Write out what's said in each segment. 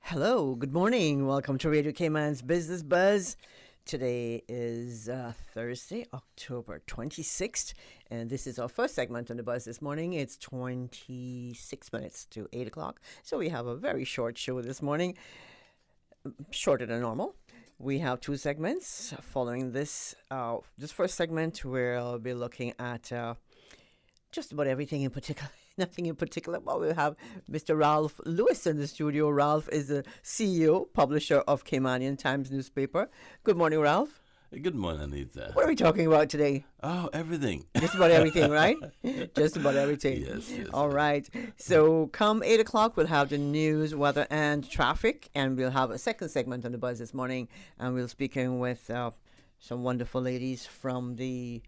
Hello, good morning. Welcome to Radio Cayman's Business Buzz. Today is Thursday, October 26th, and this is our first segment on the buzz this morning. It's 26 minutes to 8 o'clock, so we have a very short show this morning, shorter than normal. We have two segments. Following this first segment, we'll be looking at just about everything in particular. Nothing in particular, but we'll have Mr. Ralph Lewis in the studio. Ralph is the CEO, publisher of Caymanian Times newspaper. Good morning, Ralph. Good morning, Anita. What are we talking about today? Oh, everything. Just about everything, right? Just about everything. Yes. All right. So come 8 o'clock, we'll have the news, weather, and traffic, and we'll have a second segment on the buzz this morning, and we'll be speaking with some wonderful ladies from the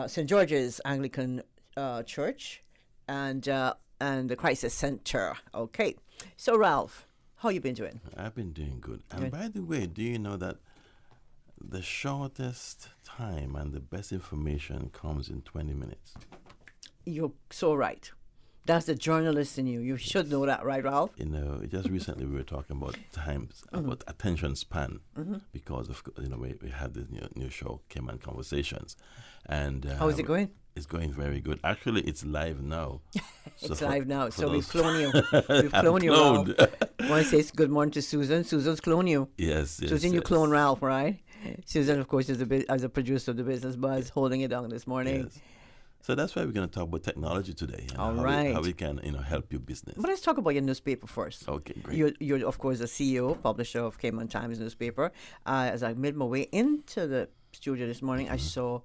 St. George's Anglican Church and the Crisis Center. Okay. So, Ralph, how you been doing? I've been doing good. And by the way, do you know that the shortest time and the best information comes in 20 minutes? You're so right. That's the journalist in you. You should know that, right, Ralph? You know, just recently we were talking about times, about attention span, because of, we had this new show, Cayman Conversations. And how is it going? It's going very good. Actually, it's live now. It's live now. So we've cloned you. We've cloned you, Ralph. Want to say good morning to Susan. Susan's cloned you. Yes. Susan, you clone Ralph, right? Susan, of course, is as a producer of the Business Buzz, holding it down this morning. Yes. So that's why we're going to talk about technology today. All right. How we can, help your business. But let's talk about your newspaper first. Okay, great. You're of course, the CEO, publisher of Cayman Times newspaper. As I made my way into the studio this morning, I saw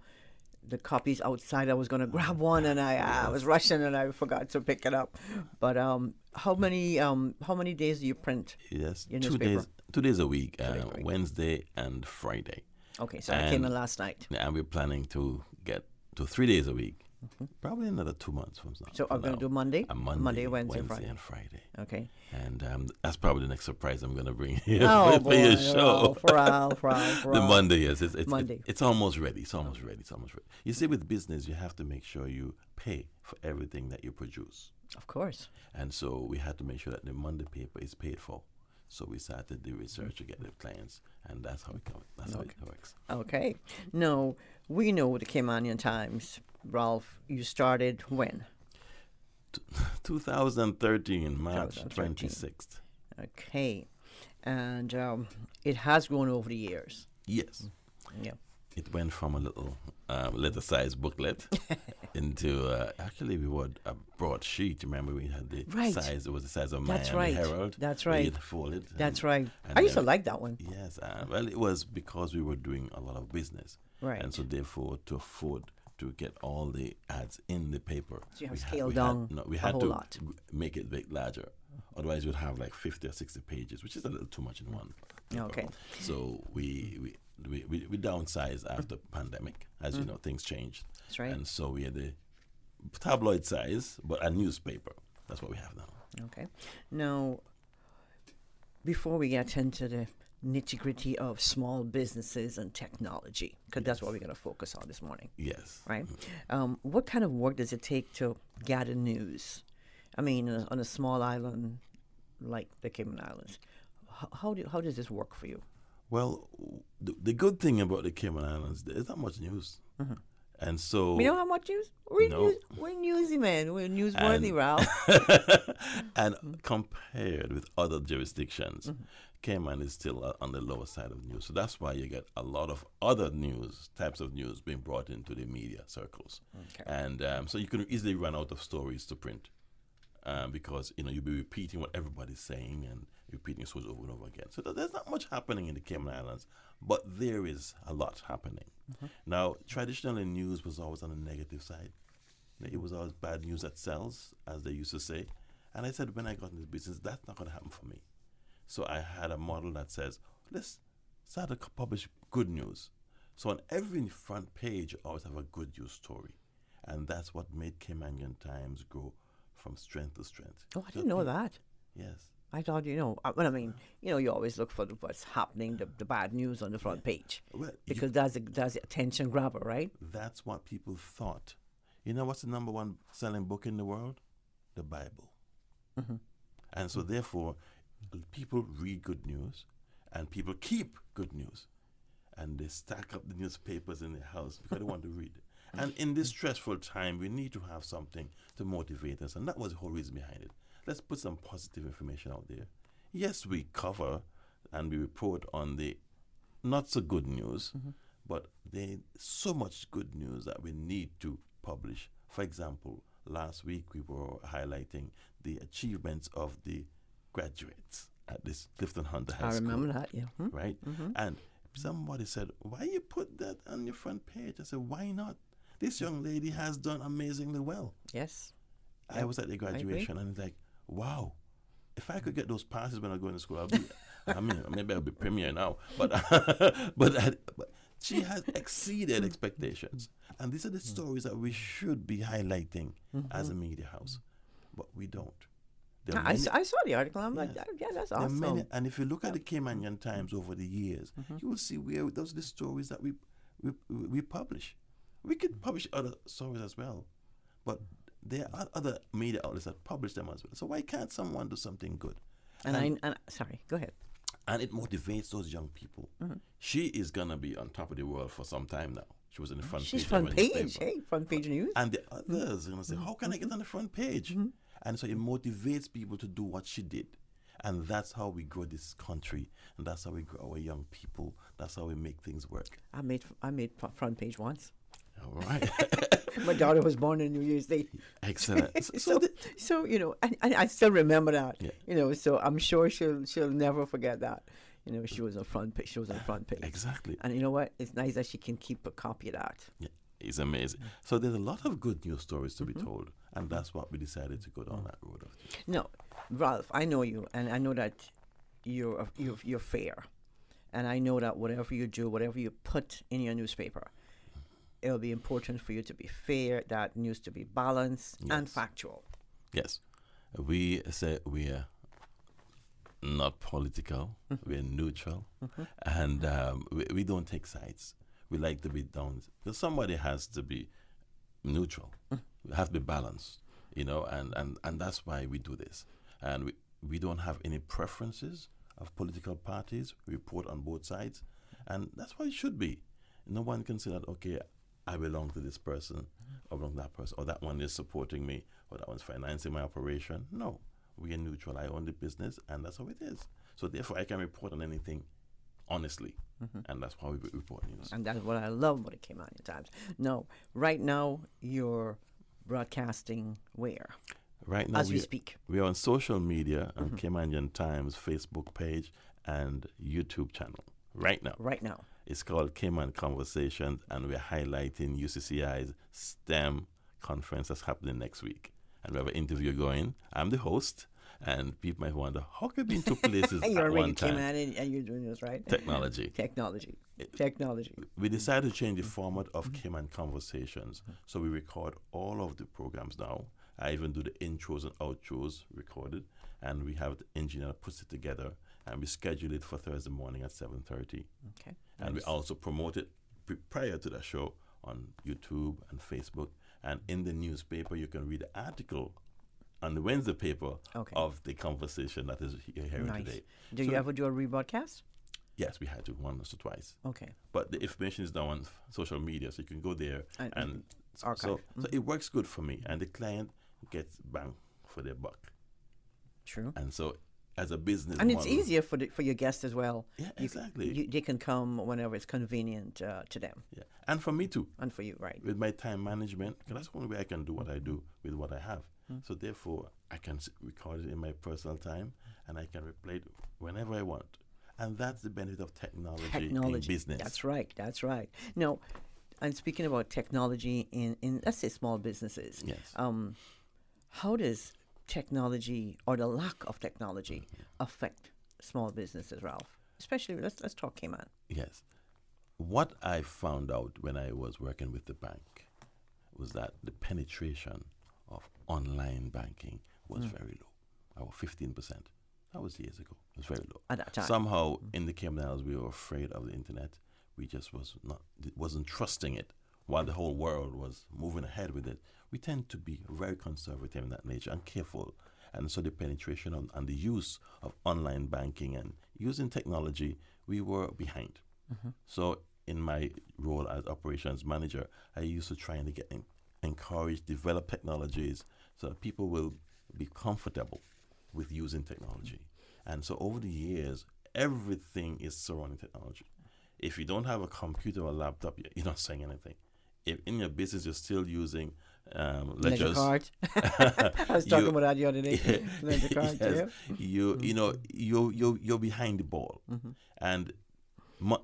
the copies outside. I was going to grab one, and I was rushing, and I forgot to pick it up. But how many days do you print? Yes, your newspaper? 2 days a week, Wednesday and Friday. Okay, so I came in last night. And we're planning to get to 3 days a week. Probably another 2 months from now. So I'm going to do Monday? Monday, Wednesday, and Friday. Okay. And that's probably the next surprise I'm going to bring here for your show. Ralph. The Monday, yes. Monday. It's almost ready. It's almost ready. You see, with business, you have to make sure you pay for everything that you produce. Of course. And so we had to make sure that the Monday paper is paid for. So we started the research to get the clients, and that's how it works. Okay. Now, we know the Caymanian Times. Ralph, you started when? 2013, March 26th. Okay. And it has grown over the years. Yes. Yeah. It went from a little letter-sized booklet into, actually, we were a broadsheet. Remember, we had the size, it was the size of Miami Herald. That's right. It folded. That's right. I used to like that one. Yes. Well, it was because we were doing a lot of business. Right. And so, therefore, to afford to get all the ads in the paper. So you have scaled down we a had whole to lot. make it bit larger. Otherwise, we'd have like 50 or 60 pages, which is a little too much in one paper. Okay. So we downsized after pandemic. As you know, things changed. That's right. And so we had the tabloid size, but a newspaper. That's what we have now. Okay. Now, before we get into the nitty-gritty of small businesses and technology, because that's what we're going to focus on this morning. Yes. Right? What kind of work does it take to gather news? I mean, on a small island like the Cayman Islands, how does this work for you? Well, the good thing about the Cayman Islands, there's not much news. And so... We don't have much news? We're newsy, man. We're newsworthy, Ralph. And compared with other jurisdictions, Cayman is still on the lower side of news. So that's why you get a lot of other types of news being brought into the media circles. Okay. And so you can easily run out of stories to print because, you'll be repeating what everybody's saying and repeating stories over and over again. So there's not much happening in the Cayman Islands, but there is a lot happening. Now, traditionally, news was always on the negative side. It was always bad news that sells, as they used to say. And I said, when I got into business, that's not going to happen for me. So I had a model that says, let's start to publish good news. So on every front page, I always have a good news story. And that's what made Caymanian Times grow from strength to strength. Oh, I didn't know that. Yes. I thought, you always look for what's happening, the bad news on the front page. Well, because that's the attention grabber, right? That's what people thought. You know what's the number one selling book in the world? The Bible. And so, therefore, people read good news and people keep good news. And they stack up the newspapers in their house because they want to read it. And in this stressful time, we need to have something to motivate us. And that was the whole reason behind it. Let's put some positive information out there. Yes, we cover and we report on the not so good news, but there's so much good news that we need to publish. For example, last week we were highlighting the achievements of the graduates at this Clifton Hunter High I School. remember that, yeah. Right? And somebody said, why you put that on your front page? I said, why not? This young lady has done amazingly well. Yes. I was at the graduation and it's like, wow, if I could get those passes when I go into school, I'll be, I mean, maybe I'll be premier now, but but she has exceeded expectations. And these are the stories that we should be highlighting as a media house, but we don't. There are I many- saw the article. I'm like, yeah, that's there are awesome. many, and if you look at the Caymanian Times over the years, you will see where those are the stories that we publish. We could publish other stories as well, but there are other media outlets that publish them as well. So why can't someone do something good? And sorry, go ahead. And it motivates those young people. She is gonna be on top of the world for some time now. She was in the front She's page. front of a page, newspaper. hey, front page news. And the others are gonna say, how can I get on the front page? And so it motivates people to do what she did. And that's how we grow this country. And that's how we grow our young people. That's how we make things work. I made front page once. All right. My daughter was born on New Year's Day. Excellent. So you know, and I still remember that. Yeah. You know, so I'm sure she'll never forget that. You know, she was on front page. She was on front page. Exactly. And you know what? It's nice that she can keep a copy of that. Yeah, it's amazing. So there's a lot of good news stories to be told. And that's what we decided to go down that road of. No, Ralph, I know you, and I know that you're fair, and I know that whatever you do, whatever you put in your newspaper, it'll be important for you to be fair. That news to be balanced and Yes. factual. Yes. We say we are not political, we're neutral, and we don't take sides. We like to be down. Because somebody has to be neutral. We have to be balanced, you know, and that's why we do this. And we don't have any preferences of political parties. We report on both sides, and that's what it should be. No one can say that, okay, I belong to this person, or belong to that person, or that one is supporting me, or that one's financing my operation. No, we are neutral. I own the business, and that's how it is. So therefore, I can report on anything honestly, and that's why we report news. And that's what I love about the Caymanian Times. No, right now you're broadcasting where? Right now, As we speak. we are on social media on Caymanian Times Facebook page and YouTube channel. Right now. Right now. It's called Cayman Conversations, and we're highlighting UCCI's STEM conference that's happening next week. And we have an interview going. I'm the host, and people might wonder, how could be in two places And you at already one came time? at it, and you're doing this right. Technology. Technology. We decided to change the format of Cayman Conversations. So we record all of the programs now. I even do the intros and outros recorded, and we have the engineer that puts it together, and we schedule it for Thursday morning at 7:30. Okay. And we also promote it prior to the show on YouTube and Facebook. And in the newspaper, you can read the article on the Wednesday paper Okay. of the conversation that is hearing Nice. today. Do So you ever do a rebroadcast? Yes, we had to once or twice. Okay. But the information is now on social media, so you can go there and archive. so it works good for me, and the client gets bang for their buck. True. And so, as a business, And it's model- easier for your guests as well. Yeah, You- exactly. they can come whenever it's convenient to them Yeah, and for me too. and for you, right? With my time management, because that's the only way I can do what I do with what I have. So therefore, I can record it in my personal time, and I can replay it whenever I want. And that's the benefit of technology in business. That's right. That's right. Now, and speaking about technology in let's say small businesses, Yes. how does technology or the lack of technology affect small businesses, Ralph? Especially let's talk Cayman. Yes. What I found out when I was working with the bank was that the penetration of online banking was very low. About 15%. That was years ago. It was very low. At that time. Somehow in the Cayman Islands we were afraid of the internet. We just wasn't trusting it. While the whole world was moving ahead with it, we tend to be very conservative in that nature and careful. And so the penetration and the use of online banking and using technology, we were behind. So in my role as operations manager, I used to try and encourage, develop technologies so that people will be comfortable with using technology. And so over the years, everything is surrounding technology. If you don't have a computer or a laptop, you're not saying anything. If in your business you're still using Ledger ledgers, card. I was talking you- about that the other day. Ledger card, yes, yeah. you're behind the ball, and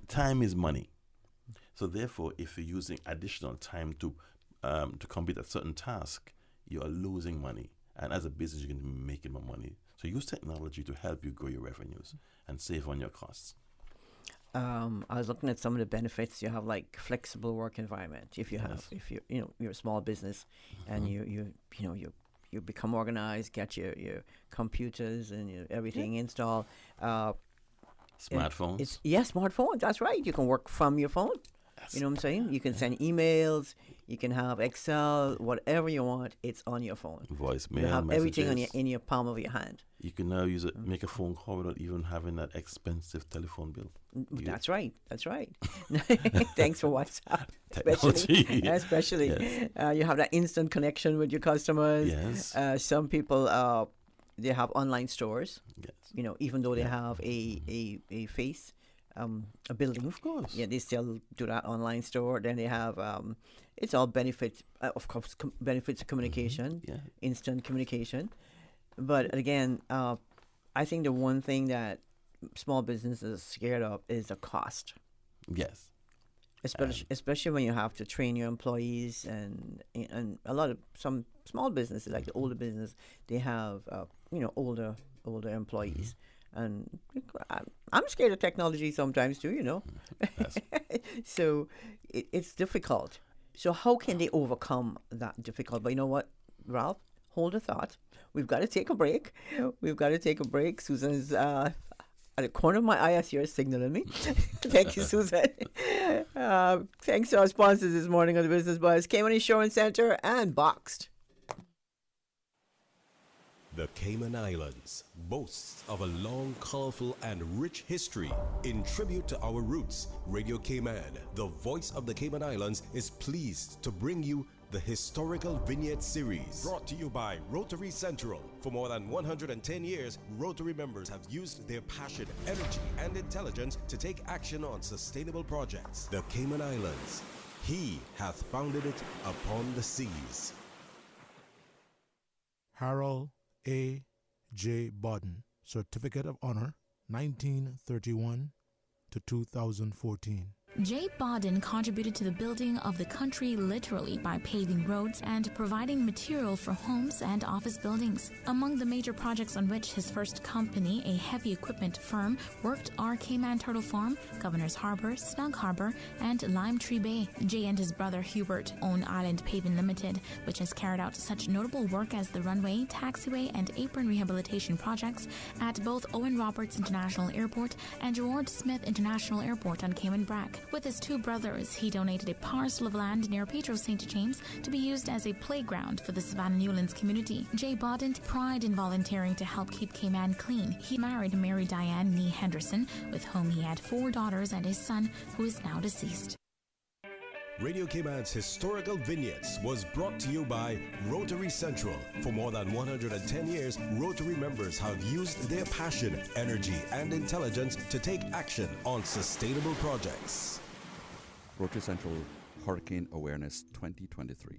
time is money. So therefore, if you're using additional time to complete a certain task, you are losing money. And as a business, you're going to be making more money. So use technology to help you grow your revenues and save on your costs. I was looking at some of the benefits. You have like flexible work environment. If you have, if you're a small business, and you become organized, get your computers and everything installed. Smartphones. Smartphone. That's right. You can work from your phone. You know what I'm saying? You can send emails. You can have Excel, whatever you want. It's on your phone. Voicemail, You have everything messages. in your palm of your hand. You can now make a phone call without even having that expensive telephone bill. That's right. That's right. Thanks for WhatsApp, Technology. especially. Yes. You have that instant connection with your customers. Yes. Some people they have online stores. Yes. Even though they have a face. A building, Of course. Yeah, they still do that online store. Then they have it's all benefits, of course, benefits of communication, Yeah. instant communication. But again, I think the one thing that small businesses are scared of is the cost, Yes. especially when you have to train your employees, and a lot of some small businesses, like the older business, they have older employees. And I'm scared of technology sometimes too, Yes. So it's difficult. So how can they overcome that difficult? But you know what, Ralph? Hold a thought. We've got to take a break. Susan's at the corner of my eye as you're signaling me. Thank you, Susan. Thanks to our sponsors this morning on the Business Buzz, Cayman Insurance Center and Boxed. The Cayman Islands boasts of a long, colorful, and rich history. In tribute to our roots, Radio Cayman, the voice of the Cayman Islands, is pleased to bring you the Historical Vignette Series, brought to you by Rotary Central. For more than 110 years, Rotary members have used their passion, energy, and intelligence to take action on sustainable projects. The Cayman Islands, he hath founded it upon the seas. Harold A. J. Bodden, Certificate of Honor, 1931 to 2014. J. Bodden contributed to the building of the country literally by paving roads and providing material for homes and office buildings. Among the major projects on which his first company, a heavy equipment firm, worked are Cayman Turtle Farm, Governor's Harbor, Snug Harbor, and Lime Tree Bay. Jay and his brother Hubert own Island Paving Limited, which has carried out such notable work as the runway, taxiway, and apron rehabilitation projects at both Owen Roberts International Airport and Gerard Smith International Airport on Cayman Brac. With his two brothers, he donated a parcel of land near Petro St. James to be used as a playground for the Savannah Newlands community. Jay Bodden took pride in volunteering to help keep Cayman clean. He married Mary Diane Nee Henderson, with whom he had 4 daughters and a son who is now deceased. Radio Cayman's Historical Vignettes was brought to you by Rotary Central. For more than 110 years, Rotary members have used their passion, energy, and intelligence to take action on sustainable projects. Rotary Central Hurricane Awareness 2023.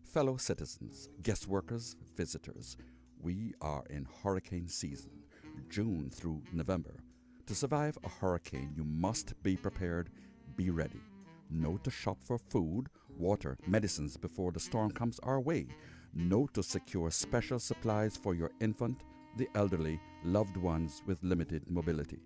Fellow citizens, guest workers, visitors, we are in hurricane season, June through November. To survive a hurricane, you must be prepared, be ready. Know to shop for food, water, medicines before the storm comes our way. Know to secure special supplies for your infant, the elderly, loved ones with limited mobility.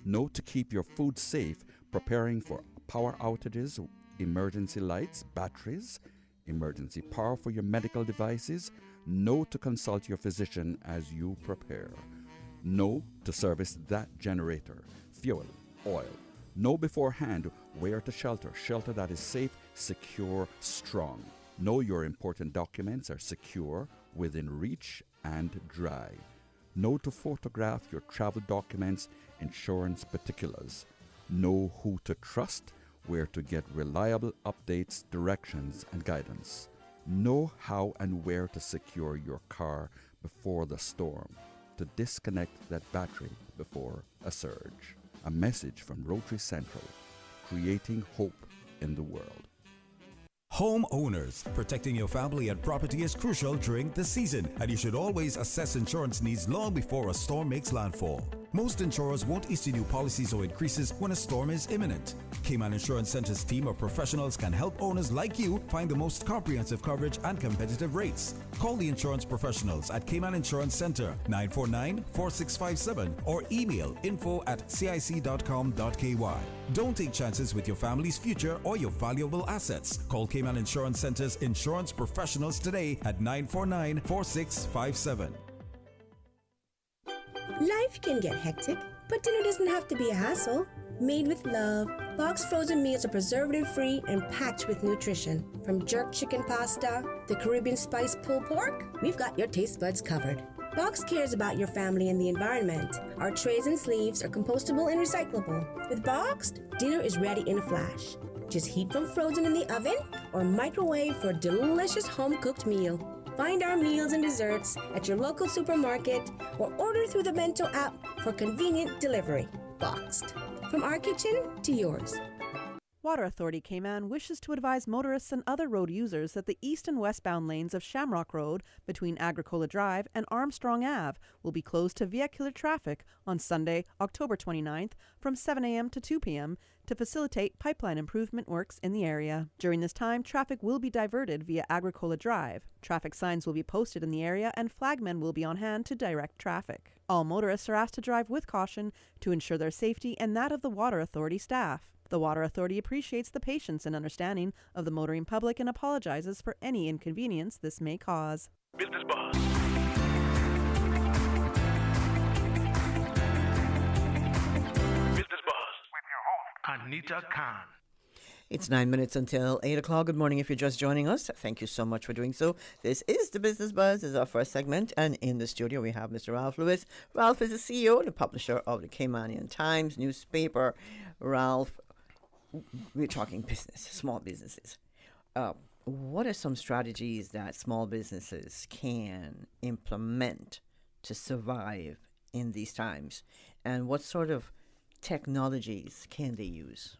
Know to keep your food safe, preparing for power outages, emergency lights, batteries, emergency power for your medical devices. Know to consult your physician as you prepare. Know to service that generator, fuel, oil. Know beforehand where to shelter that is safe, secure, strong. Know your important documents are secure, within reach, and dry. Know to photograph your travel documents, insurance particulars. Know who to trust, where to get reliable updates, directions, and guidance. Know how and where to secure your car before the storm, to disconnect that battery before a surge. A message from Rotary Central, creating hope in the world. Homeowners, protecting your family and property is crucial during the season, and you should always assess insurance needs long before a storm makes landfall. Most insurers won't issue new policies or increases when a storm is imminent. Cayman Insurance Center's team of professionals can help owners like you find the most comprehensive coverage and competitive rates. Call the insurance professionals at Cayman Insurance Center 949-4657 or email info@cic.com.ky. Don't take chances with your family's future or your valuable assets. Call Cayman Insurance Center's insurance professionals today at 949-4657. Life can get hectic, but dinner doesn't have to be a hassle. Made with love, Box frozen meals are preservative-free and packed with nutrition. From jerk chicken pasta to Caribbean spice pulled pork, we've got your taste buds covered. Box cares about your family and the environment. Our trays and sleeves are compostable and recyclable. With Boxed, dinner is ready in a flash. Just heat from frozen in the oven or microwave for a delicious home-cooked meal. Find our meals and desserts at your local supermarket or order through the Bento app for convenient delivery. Boxed. From our kitchen to yours. Water Authority Cayman wishes to advise motorists and other road users that the east and westbound lanes of Shamrock Road between Agricola Drive and Armstrong Ave will be closed to vehicular traffic on Sunday, October 29th from 7 a.m. to 2 p.m. to facilitate pipeline improvement works in the area. During this time, traffic will be diverted via Agricola Drive. Traffic signs will be posted in the area and flagmen will be on hand to direct traffic. All motorists are asked to drive with caution to ensure their safety and that of the Water Authority staff. The Water Authority appreciates the patience and understanding of the motoring public and apologizes for any inconvenience this may cause. Business Buzz. Business Buzz with your host, Anita Khan. It's 9 minutes until 8 o'clock. Good morning if you're just joining us. Thank you so much for doing so. This is the Business Buzz. This is our first segment. And in the studio, we have Mr. Ralph Lewis. Ralph is the CEO and the publisher of the Caymanian Times newspaper. Ralph, we're talking business, small businesses. What are some strategies that small businesses can implement to survive in these times? And what sort of technologies can they use?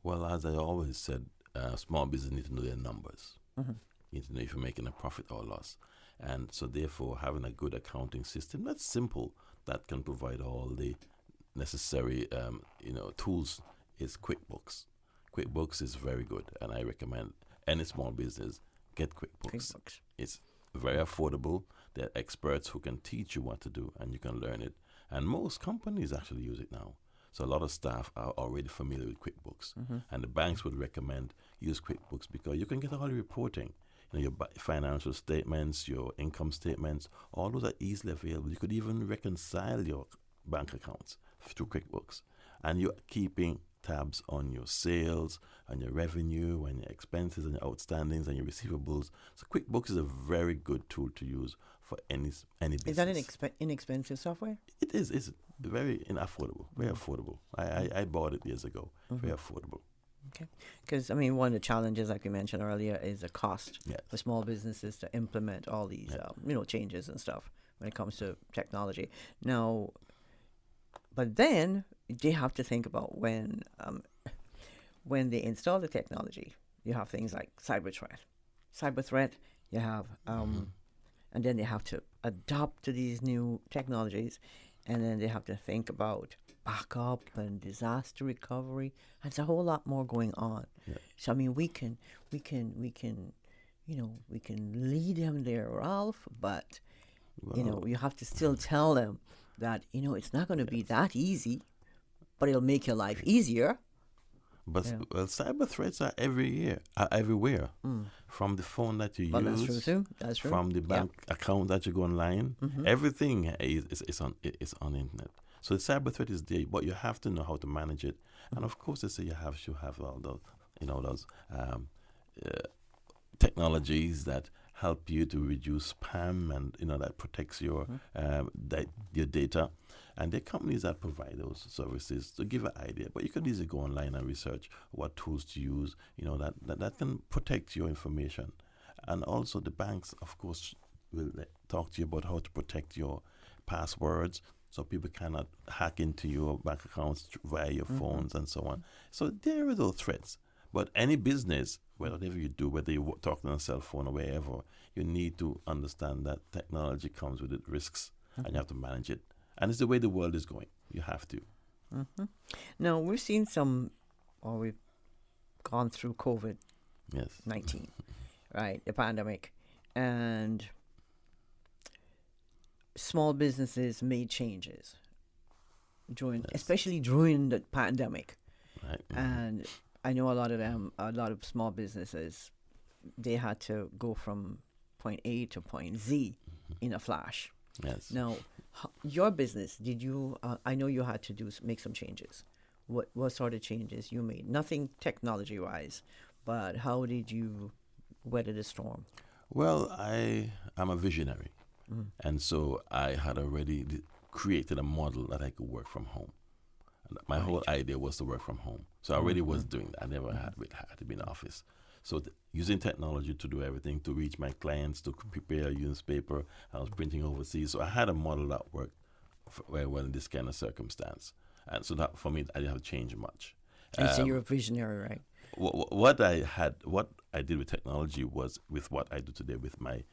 Well, as I always said, small business need to know their numbers. Mm-hmm. You need to know if you're making a profit or loss. And so therefore, having a good accounting system that's simple, that can provide all the necessary tools is QuickBooks. QuickBooks is very good, and I recommend any small business get QuickBooks. It's very affordable. There are experts who can teach you what to do, and you can learn it. And most companies actually use it now. So a lot of staff are already familiar with QuickBooks. Mm-hmm. And the banks would recommend use QuickBooks because you can get all the reporting. Your financial statements, your income statements, all those are easily available. You could even reconcile your bank accounts through QuickBooks. And you're keeping tabs on your sales, and your revenue, and your expenses, and your outstandings, and your receivables. So QuickBooks is a very good tool to use for any business. Is that an inexpensive software? It is. It's very affordable. Very affordable. I bought it years ago. Mm-hmm. Very affordable. Okay. Because, one of the challenges, like we mentioned earlier, is the cost for small businesses to implement all these, changes and stuff when it comes to technology. Now, but then they have to think about when they install the technology, you have things like cyber threat. You have, and then they have to adapt to these new technologies, and then they have to think about backup and disaster recovery. And it's a whole lot more going on. Yeah. So we can lead them there, Ralph, but you have to still tell them that it's not going to be that easy, but it'll make your life easier. But cyber threats are everywhere. From the phone that you use, that's true too. That's true. From the bank account that you go online, everything is on the internet. So the cyber threat is there, but you have to know how to manage it. And of course, they say you have all those, those technologies that help you to reduce spam, and that protects your your data. And there are companies that provide those services to give an idea. But you can easily go online and research what tools to use, that can protect your information. And also the banks, of course, will talk to you about how to protect your passwords so people cannot hack into your bank accounts via your phones and so on. So there are those threats. But any business, whatever you do, whether you're talking on a cell phone or wherever, you need to understand that technology comes with its risks and you have to manage it. And it's the way the world is going. You have to. Now, we've seen we've gone through COVID-19, Yes. right, the pandemic, and small businesses made changes, especially during the pandemic. Right. And I know a lot of small businesses, they had to go from point A to point Z in a flash. Yes. Now, your business, did you? I know you had to make some changes. What sort of changes you made? Nothing technology-wise, but how did you weather the storm? Well, I am a visionary, and so I had already created a model that I could work from home. And my whole idea was to work from home, so I already was doing that. I never had to be in the office. So using technology to do everything, to reach my clients, to prepare a newspaper, I was printing overseas. So I had a model that worked very well in this kind of circumstance. And so that, for me, I didn't have to change much. And so you're a visionary, right? What I did with technology was with what I do today with my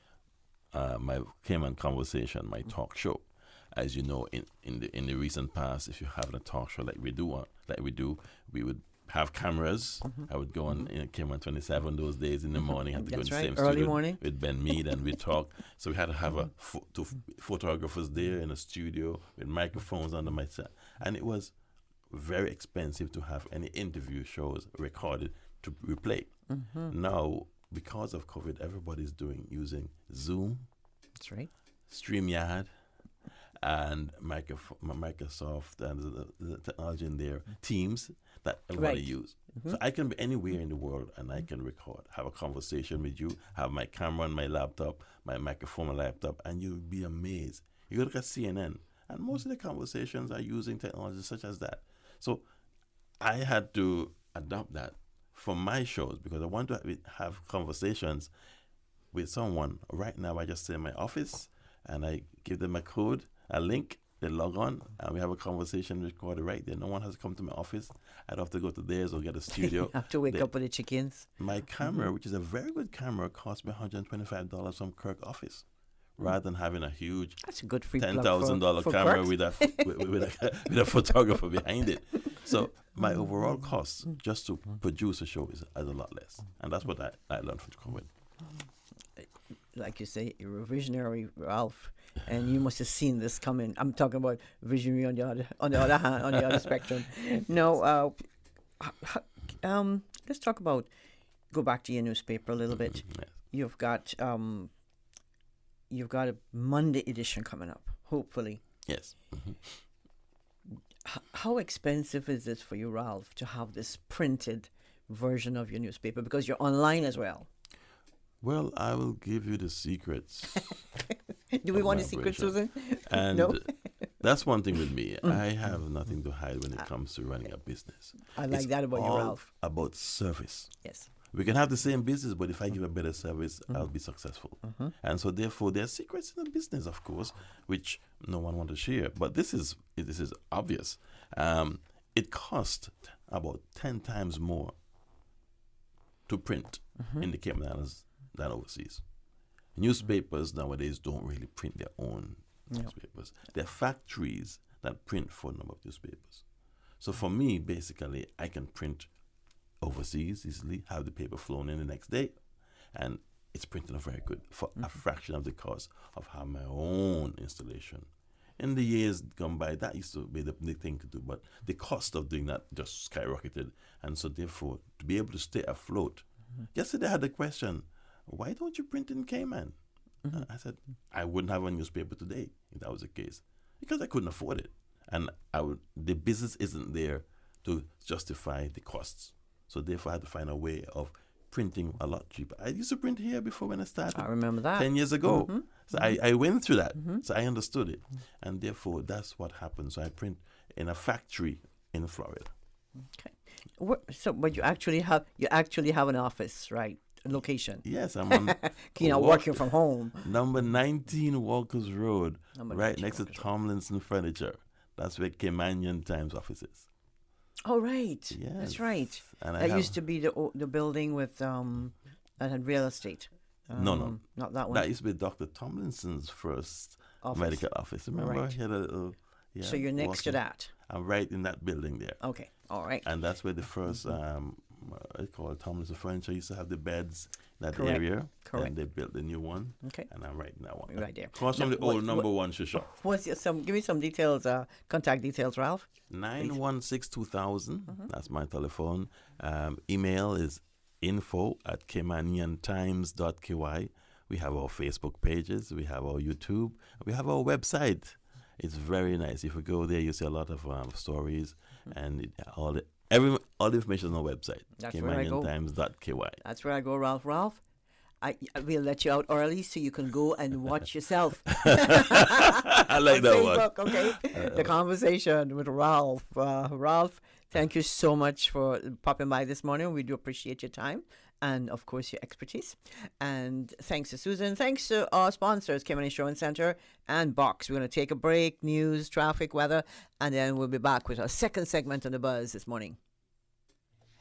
Cayman Conversation, my talk show. As you know, in the recent past, if you're having a talk show like we do, we would have cameras. I would go on Cayman 27 those days in the morning. Had to go in the same early studio morning with Ben Mead, and we talk. So we had to have two photographers there in a studio with microphones under my set, and it was very expensive to have any interview shows recorded to replay. Now, because of COVID, everybody's using Zoom. That's right. StreamYard. And Microsoft and the technology in there, Teams that everybody use. So I can be anywhere in the world and I can record, have a conversation with you, have my camera on my laptop, my microphone on my laptop, and you'll be amazed. You go look at CNN, and most of the conversations are using technology such as that. So I had to adopt that for my shows because I want to have conversations with someone. Right now, I just sit in my office and I give them a code, a link, they log on, and we have a conversation recorded right there. No one has to come to my office. I don't have to go to theirs or get a studio. You have to wake up with the chickens. My camera, which is a very good camera, cost me $125 from Kirk office, rather than having a huge That's a good free $10,000 camera with a photographer behind it. So my overall cost just to produce a show is a lot less, and that's what I learned from COVID. Like you say, you're a visionary, Ralph, and you must have seen this coming. I'm talking about visionary on the other hand, on the other spectrum. No, let's talk about. Go back to your newspaper a little bit. Yes. You've got a Monday edition coming up, hopefully. Yes. How expensive is it for you, Ralph, to have this printed version of your newspaper? Because you're online as well. Well, I will give you the secrets. Do we want a secret, Susan? And no? That's one thing with me. I have nothing to hide when it comes to running a business. I like that about you, Ralph. About service. Yes. We can have the same business, but if I give a better service, I'll be successful. And so, therefore, there are secrets in the business, of course, which no one wants to share. But this is obvious. It costs about 10 times more to print in the Cayman Islands than overseas. Newspapers nowadays don't really print their own newspapers. There are factories that print for a number of newspapers. So for me, basically, I can print overseas easily, have the paper flown in the next day, and it's printed very good for a fraction of the cost of having my own installation. In the years gone by, that used to be the thing to do, but the cost of doing that just skyrocketed. And so therefore, to be able to stay afloat, yesterday I had the question, why don't you print in Cayman? I said, I wouldn't have a newspaper today if that was the case, because I couldn't afford it. And the business isn't there to justify the costs. So therefore, I had to find a way of printing a lot cheaper. I used to print here before when I started. I remember that. 10 years ago. Mhm. So I went through that. So I understood it. And therefore, that's what happens. So I print in a factory in Florida. Okay. But you actually have an office, right? A location. Yes, I'm on working from home. Number 19 Walker's Road, Number right 19 next to Walker's Road. Tomlinson Furniture. That's where Caymanian Times office is. Oh, right. Yes. That's right. And I That have- used to be the building with that had real estate. No. Not that one. That used to be Dr. Tomlinson's first Office. medical office. Remember? Right. He had a little, So you're next to walking- that. I'm right in that building there. Okay. All right. And that's where the first, I call it Tomlinson Furniture, used to have the beds in that Correct. area. Correct. And they built the new one. Okay. And I'm right in that one. Right there. Across from Now, the old what- number one shop. Give me some details, contact details, Ralph. 916-2000. That's my telephone. Email is info@caymaniantimes.ky. We have our Facebook pages. We have our YouTube. We have our website. It's very nice. If you go there, you see a lot of stories and all the information on our website. That's where I go. caymaniantimes.ky. That's where I go, Ralph. Ralph, I will let you out early so you can go and watch yourself. I like that one. Facebook, okay? The conversation with Ralph. Ralph, thank you so much for popping by this morning. We do appreciate your time and, of course, your expertise. And thanks to Susan. Thanks to our sponsors, Cayman Insurance Center and Box. We're going to take a break, news, traffic, weather, and then we'll be back with our second segment on The Buzz this morning.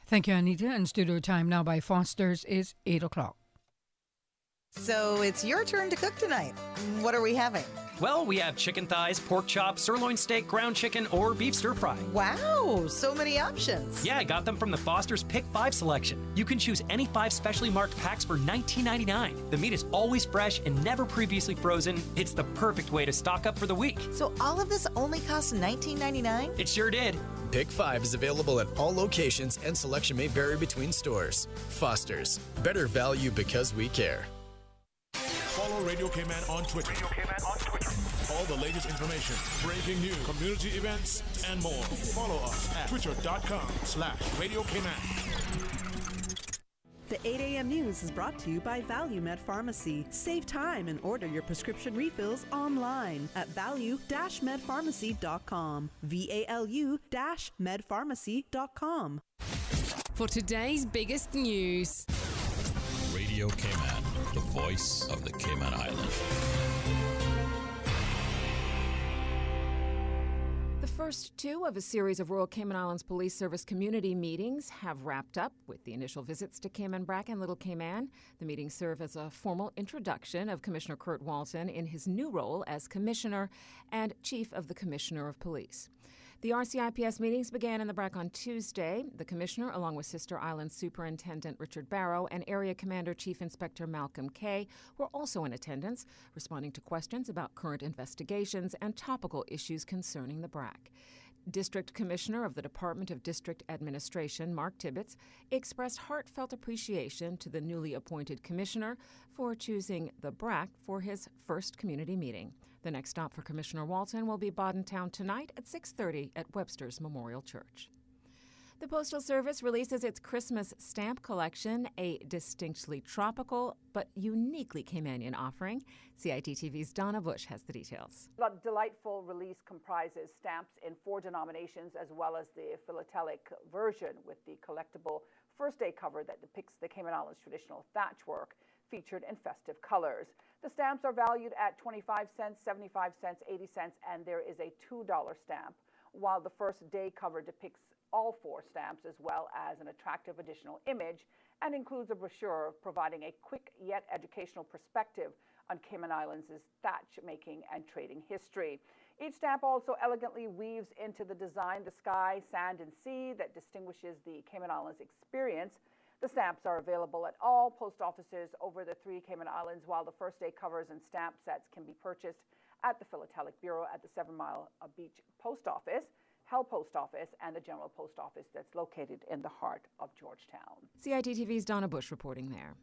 Thank you, Anita. And studio time now by Foster's is 8 o'clock. So it's your turn to cook tonight. What are we having? Well, we have chicken thighs, pork chops, sirloin steak, ground chicken, or beef stir fry. Wow, so many options. Yeah, I got them from the Foster's Pick 5 selection. You can choose any 5 specially marked packs for $19.99. The meat is always fresh and never previously frozen. It's the perfect way to stock up for the week. So all of this only costs $19.99? It sure did. Pick 5 is available at all locations and selection may vary between stores. Foster's, better value because we care. Follow Radio Cayman on Twitter. All the latest information, breaking news, community events, and more. Follow us at twitter.com/Radio Cayman. The 8 a.m. news is brought to you by ValueMed Pharmacy. Save time and order your prescription refills online at value-medpharmacy.com. VALU-medpharmacy.com. For today's biggest news. Radio Cayman, the voice of the Cayman Islands. The first two of a series of Royal Cayman Islands Police Service community meetings have wrapped up with the initial visits to Cayman Brac and Little Cayman. The meetings serve as a formal introduction of Commissioner Kurt Walton in his new role as Commissioner and Chief of the Commissioner of Police. The RCIPS meetings began in the Brac on Tuesday. The Commissioner, along with Sister Island Superintendent Richard Barrow and Area Commander Chief Inspector Malcolm Kay, were also in attendance, responding to questions about current investigations and topical issues concerning the Brac. District Commissioner of the Department of District Administration, Mark Tibbetts, expressed heartfelt appreciation to the newly appointed commissioner for choosing the Brac for his first community meeting. The next stop for Commissioner Walton will be Bodden Town tonight at 6:30 at Webster's Memorial Church. The Postal Service releases its Christmas stamp collection, a distinctly tropical but uniquely Caymanian offering. CITTV's Donna Bush has the details. The delightful release comprises stamps in 4 denominations as well as the philatelic version with the collectible first day cover that depicts the Cayman Islands traditional thatch work featured in festive colors. The stamps are valued at 25 cents, 75 cents, 80 cents, and there is a $2 stamp, while the first day cover depicts all 4 stamps as well as an attractive additional image and includes a brochure providing a quick yet educational perspective on Cayman Islands' thatch making and trading history. Each stamp also elegantly weaves into the design the sky, sand, and sea that distinguishes the Cayman Islands experience. The stamps are available at all post offices over the 3 Cayman Islands, while the first day covers and stamp sets can be purchased at the Philatelic Bureau at the 7 Mile Beach Post Office, Hell Post Office, and the General Post Office that's located in the heart of Georgetown. CITTV's Donna Bush reporting there.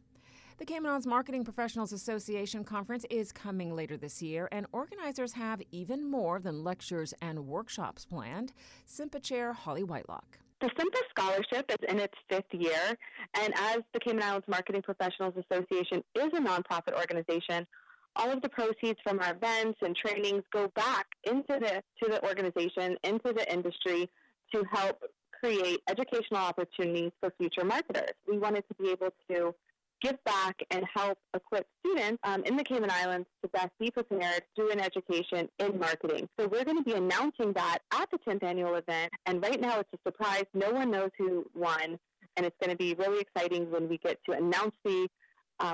The Cayman Islands Marketing Professionals Association Conference is coming later this year, and organizers have even more than lectures and workshops planned. SIMPA Chair Holly Whitelock. The SIMPA Scholarship is in its 5th year, and as the Cayman Islands Marketing Professionals Association is a nonprofit organization, all of the proceeds from our events and trainings go back into the organization, into the industry, to help create educational opportunities for future marketers. We wanted to be able to give back and help equip students in the Cayman Islands to best be prepared through an education in marketing. So we're going to be announcing that at the 10th annual event, and right now it's a surprise. No one knows who won, and it's going to be really exciting when we get to announce the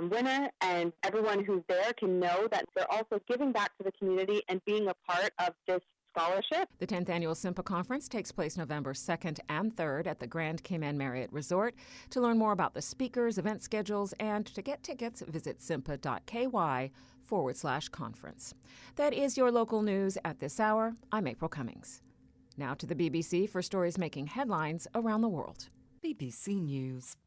winner, and everyone who's there can know that they're also giving back to the community and being a part of this scholarship. The 10th Annual SIMPA Conference takes place November 2nd and 3rd at the Grand Cayman Marriott Resort. To learn more about the speakers, event schedules, and to get tickets, visit simpa.ky/conference. That is your local news at this hour. I'm April Cummings. Now to the BBC for stories making headlines around the world. BBC News.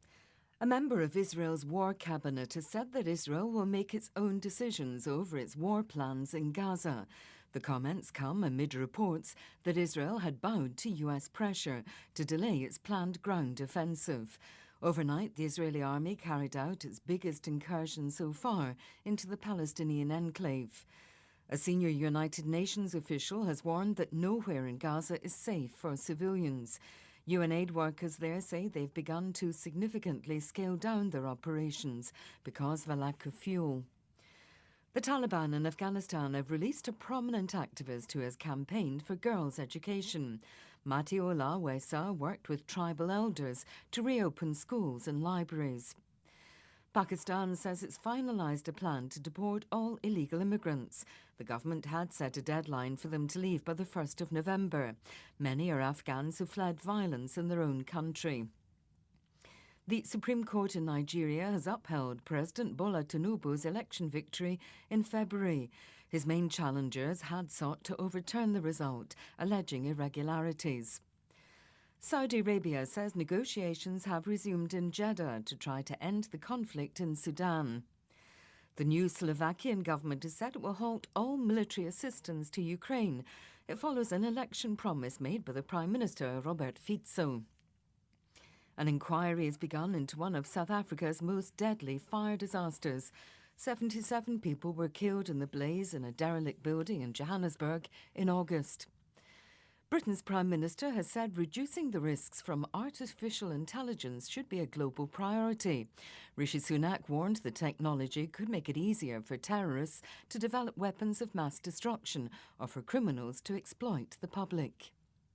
A member of Israel's war cabinet has said that Israel will make its own decisions over its war plans in Gaza. The comments come amid reports that Israel had bowed to U.S. pressure to delay its planned ground offensive. Overnight, the Israeli army carried out its biggest incursion so far into the Palestinian enclave. A senior United Nations official has warned that nowhere in Gaza is safe for civilians. UN aid workers there say they've begun to significantly scale down their operations because of a lack of fuel. The Taliban in Afghanistan have released a prominent activist who has campaigned for girls' education. Matiullah Waisa worked with tribal elders to reopen schools and libraries. Pakistan says it's finalised a plan to deport all illegal immigrants. The government had set a deadline for them to leave by the 1st of November. Many are Afghans who fled violence in their own country. The Supreme Court in Nigeria has upheld President Bola Tinubu's election victory in February. His main challengers had sought to overturn the result, alleging irregularities. Saudi Arabia says negotiations have resumed in Jeddah to try to end the conflict in Sudan. The new Slovakian government has said it will halt all military assistance to Ukraine. It follows an election promise made by the Prime Minister, Robert Fico. An inquiry has begun into one of South Africa's most deadly fire disasters. 77 people were killed in the blaze in a derelict building in Johannesburg in August. Britain's Prime Minister has said reducing the risks from artificial intelligence should be a global priority. Rishi Sunak warned the technology could make it easier for terrorists to develop weapons of mass destruction or for criminals to exploit the public.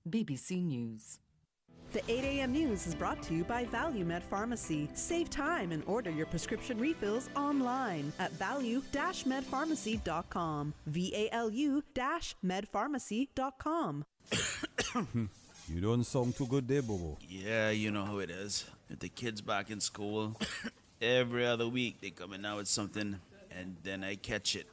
BBC News. The 8 a.m. news is brought to you by ValueMed Pharmacy. Save time and order your prescription refills online at value-medpharmacy.com. VALU-medpharmacy.com. You don't sound too good there, Bobo. Yeah, you know how it is. With the kids back in school, every other week they come in out with something, and then I catch it.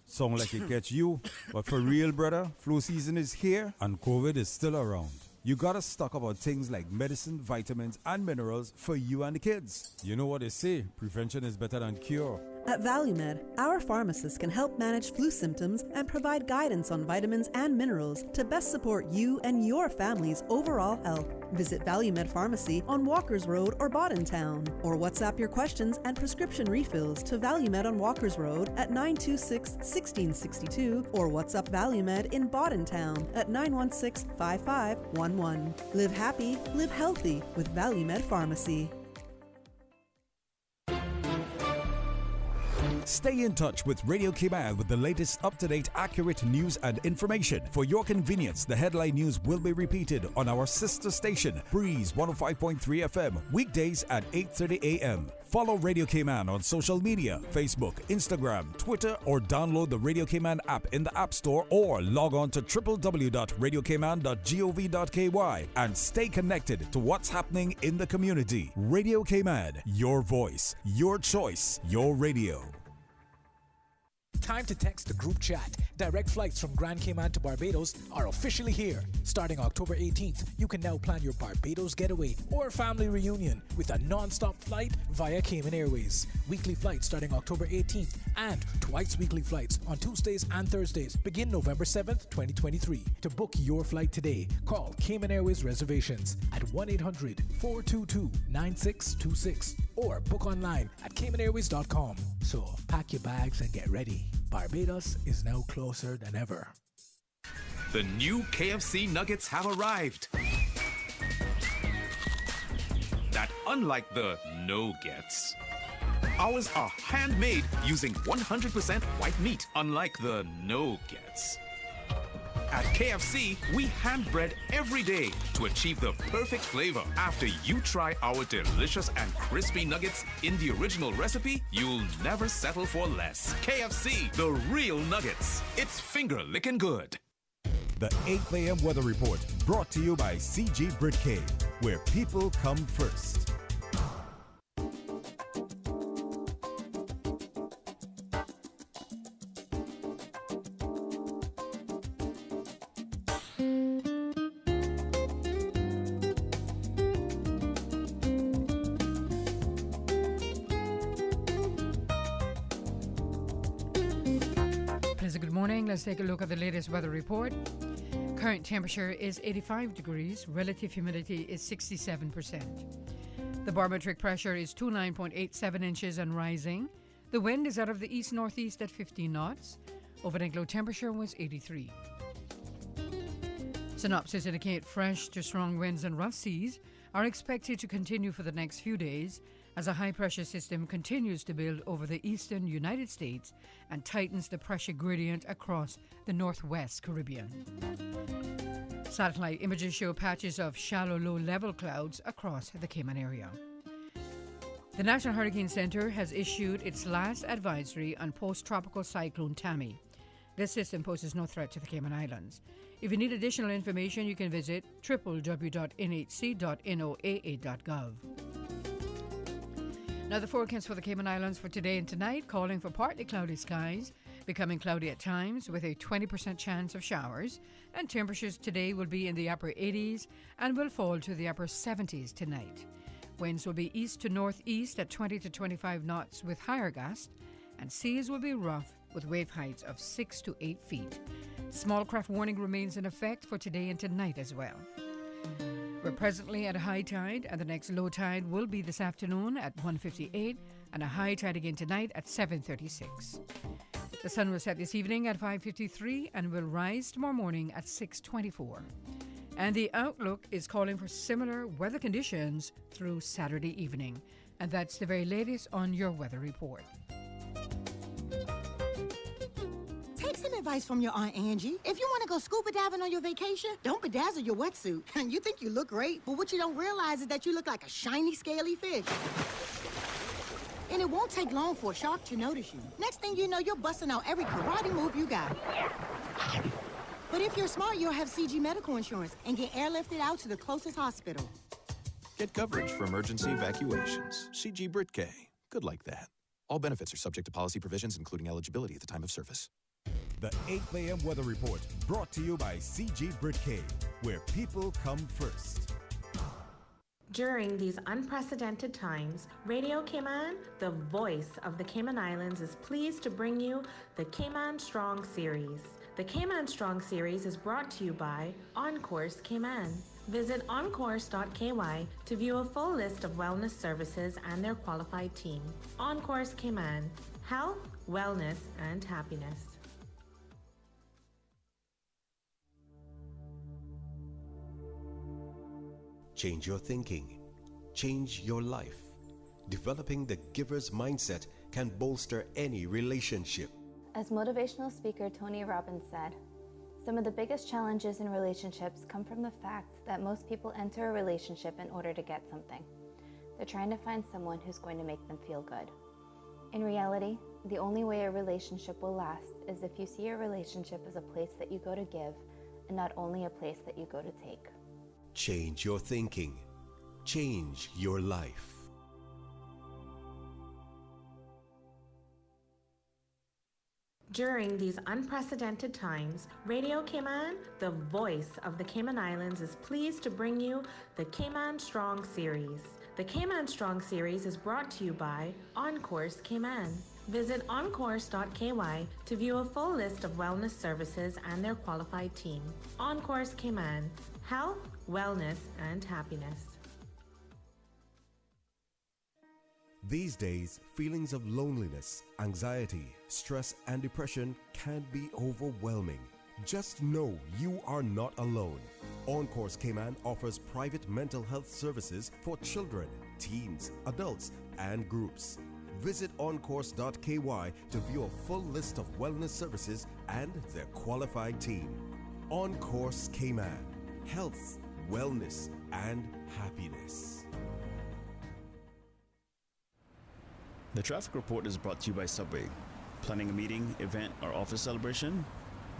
Sound like it catch you. But for real, brother, flu season is here and COVID is still around. You gotta stock up on things like medicine, vitamins, and minerals for you and the kids. You know what they say, prevention is better than cure. At ValueMed, our pharmacists can help manage flu symptoms and provide guidance on vitamins and minerals to best support you and your family's overall health. Visit ValueMed Pharmacy on Walkers Road or Bodden Town, or WhatsApp your questions and prescription refills to ValueMed on Walkers Road at 926-1662, or WhatsApp ValueMed in Bodden Town at 916-5511. Live happy, live healthy with ValueMed Pharmacy. Stay in touch with Radio Cayman with the latest up-to-date, accurate news and information. For your convenience, the headline news will be repeated on our sister station, Breeze 105.3 FM, weekdays at 8:30 a.m. Follow Radio Cayman on social media, Facebook, Instagram, Twitter, or download the Radio Cayman app in the App Store, or log on to www.radiocayman.gov.ky and stay connected to what's happening in the community. Radio Cayman, your voice, your choice, your radio. time to text the group chat. Direct flights from Grand Cayman to Barbados are officially here. Starting October 18th, you can now plan your Barbados getaway or family reunion with a non-stop flight via Cayman Airways. Weekly flights starting October 18th and twice weekly flights on Tuesdays and Thursdays begin November 7th, 2023. To book your flight today, call Cayman Airways Reservations at 1-800-422-9626 or book online at CaymanAirways.com. So pack your bags and get ready. Barbados is now closer than ever. The new KFC nuggets have arrived. That unlike the no-gets, ours are handmade using 100% white meat, unlike the no-gets. At KFC, we hand-bread every day to achieve the perfect flavor. After you try our delicious and crispy nuggets in the original recipe, you'll never settle for less. KFC, the real nuggets. It's finger-licking good. The 8 a.m. Weather Report, brought to you by CG Britcay, where people come first. Good morning. Let's take a look at the latest weather report. Current temperature is 85 degrees. Relative humidity is 67%. The barometric pressure is 29.87 inches and rising. The wind is out of the east-northeast at 15 knots. Overnight low temperature was 83. Synopsis indicate fresh to strong winds and rough seas are expected to continue for the next few days as a high-pressure system continues to build over the eastern United States and tightens the pressure gradient across the northwest Caribbean. Satellite images show patches of shallow low-level clouds across the Cayman area. The National Hurricane Center has issued its last advisory on post-tropical cyclone Tammy. This system poses no threat to the Cayman Islands. If you need additional information, you can visit www.nhc.noaa.gov. Now the forecast for the Cayman Islands for today and tonight, calling for partly cloudy skies, becoming cloudy at times with a 20% chance of showers, and temperatures today will be in the upper 80s and will fall to the upper 70s tonight. Winds will be east to northeast at 20 to 25 knots with higher gusts, and seas will be rough with wave heights of 6 to 8 feet. Small craft warning remains in effect for today and tonight as well. We're presently at a high tide, and the next low tide will be this afternoon at 1:58, and a high tide again tonight at 7:36. The sun will set this evening at 5:53 and will rise tomorrow morning at 6:24. And the outlook is calling for similar weather conditions through Saturday evening. And that's the very latest on your weather report. Take some advice from your Aunt Angie. If you want to go scuba diving on your vacation, don't bedazzle your wetsuit. You think you look great, but what you don't realize is that you look like a shiny, scaly fish. And it won't take long for a shark to notice you. Next thing you know, you're busting out every karate move you got. But if you're smart, you'll have CG medical insurance and get airlifted out to the closest hospital. Get coverage for emergency evacuations. CG Britcay. Good like that. All benefits are subject to policy provisions, including eligibility at the time of service. The 8 a.m. Weather Report, brought to you by CG Britcay, where people come first. During these unprecedented times, Radio Cayman, the voice of the Cayman Islands, is pleased to bring you the Cayman Strong Series. The Cayman Strong Series is brought to you by OnCourse Cayman. Visit oncourse.ky to view a full list of wellness services and their qualified team. OnCourse Cayman, health, wellness, and happiness. Change your thinking. Change your life. Developing the giver's mindset can bolster any relationship. As motivational speaker Tony Robbins said, some of the biggest challenges in relationships come from the fact that most people enter a relationship in order to get something. They're trying to find someone who's going to make them feel good. In reality, the only way a relationship will last is if you see a relationship as a place that you go to give and not only a place that you go to take. Change your thinking. Change your life. During these unprecedented times, Radio Cayman, the voice of the Cayman Islands, is pleased to bring you the Cayman Strong Series. The Cayman Strong Series is brought to you by OnCourse Cayman. Visit oncourse.ky to view a full list of wellness services and their qualified team. OnCourse Cayman, health, wellness, and happiness. These days, feelings of loneliness, anxiety, stress, and depression can be overwhelming. Just know you are not alone. OnCourse Cayman offers private mental health services for children, teens, adults, and groups. Visit oncourse.ky to view a full list of wellness services and their qualified team. OnCourse Cayman, health, wellness, and happiness. The traffic report is brought to you by Subway. Planning a meeting, event, or office celebration?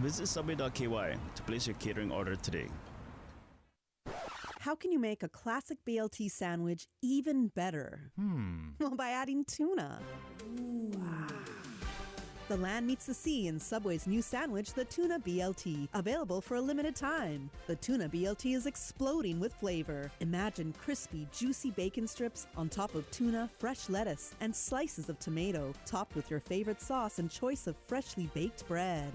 Visit subway.ky to place your catering order today. How can you make a classic BLT sandwich even better? Well, by adding tuna. Wow. The land meets the sea in Subway's new sandwich, the Tuna BLT, available for a limited time. The Tuna BLT is exploding with flavor. Imagine crispy, juicy bacon strips on top of tuna, fresh lettuce, and slices of tomato, topped with your favorite sauce and choice of freshly baked bread.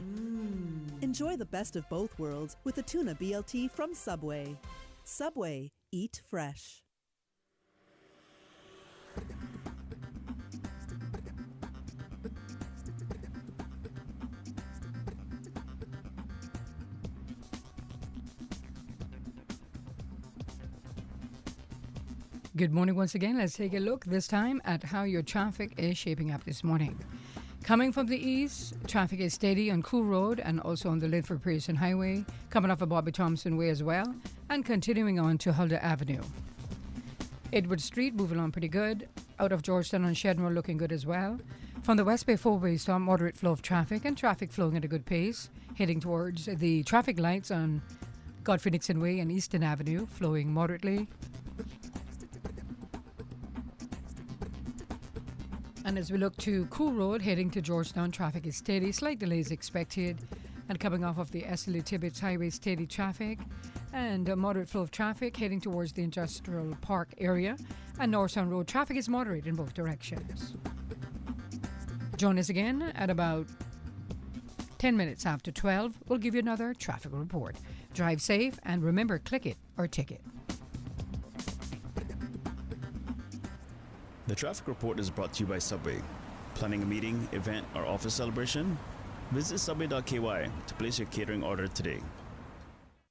Enjoy the best of both worlds with the Tuna BLT from Subway. Subway, eat fresh. Good morning once again. Let's take a look this time at how your traffic is shaping up this morning. Coming from the east, traffic is steady on Cool Road and also on the Linford Pearson Highway, coming off of Bobby Thompson Way as well, and continuing on to Huldah Avenue. Edward Street moving on pretty good. Out of Georgetown on Shedmore looking good as well. From the West Bay 4-way stop, moderate flow of traffic and traffic flowing at a good pace, heading towards the traffic lights on Godfrey Nixon Way and Easton Avenue, flowing moderately. And as we look to Cool Road, heading to Georgetown, traffic is steady. Slight delays expected. And coming off of the Esley Tibbetts Highway, steady traffic. And a moderate flow of traffic heading towards the Industrial Park area. And Northtown Road, traffic is moderate in both directions. Join us again at about 10 minutes after 12. We'll give you another traffic report. Drive safe and remember, click it or ticket. The traffic report is brought to you by Subway. Planning a meeting, event, or office celebration? Visit subway.ky to place your catering order today.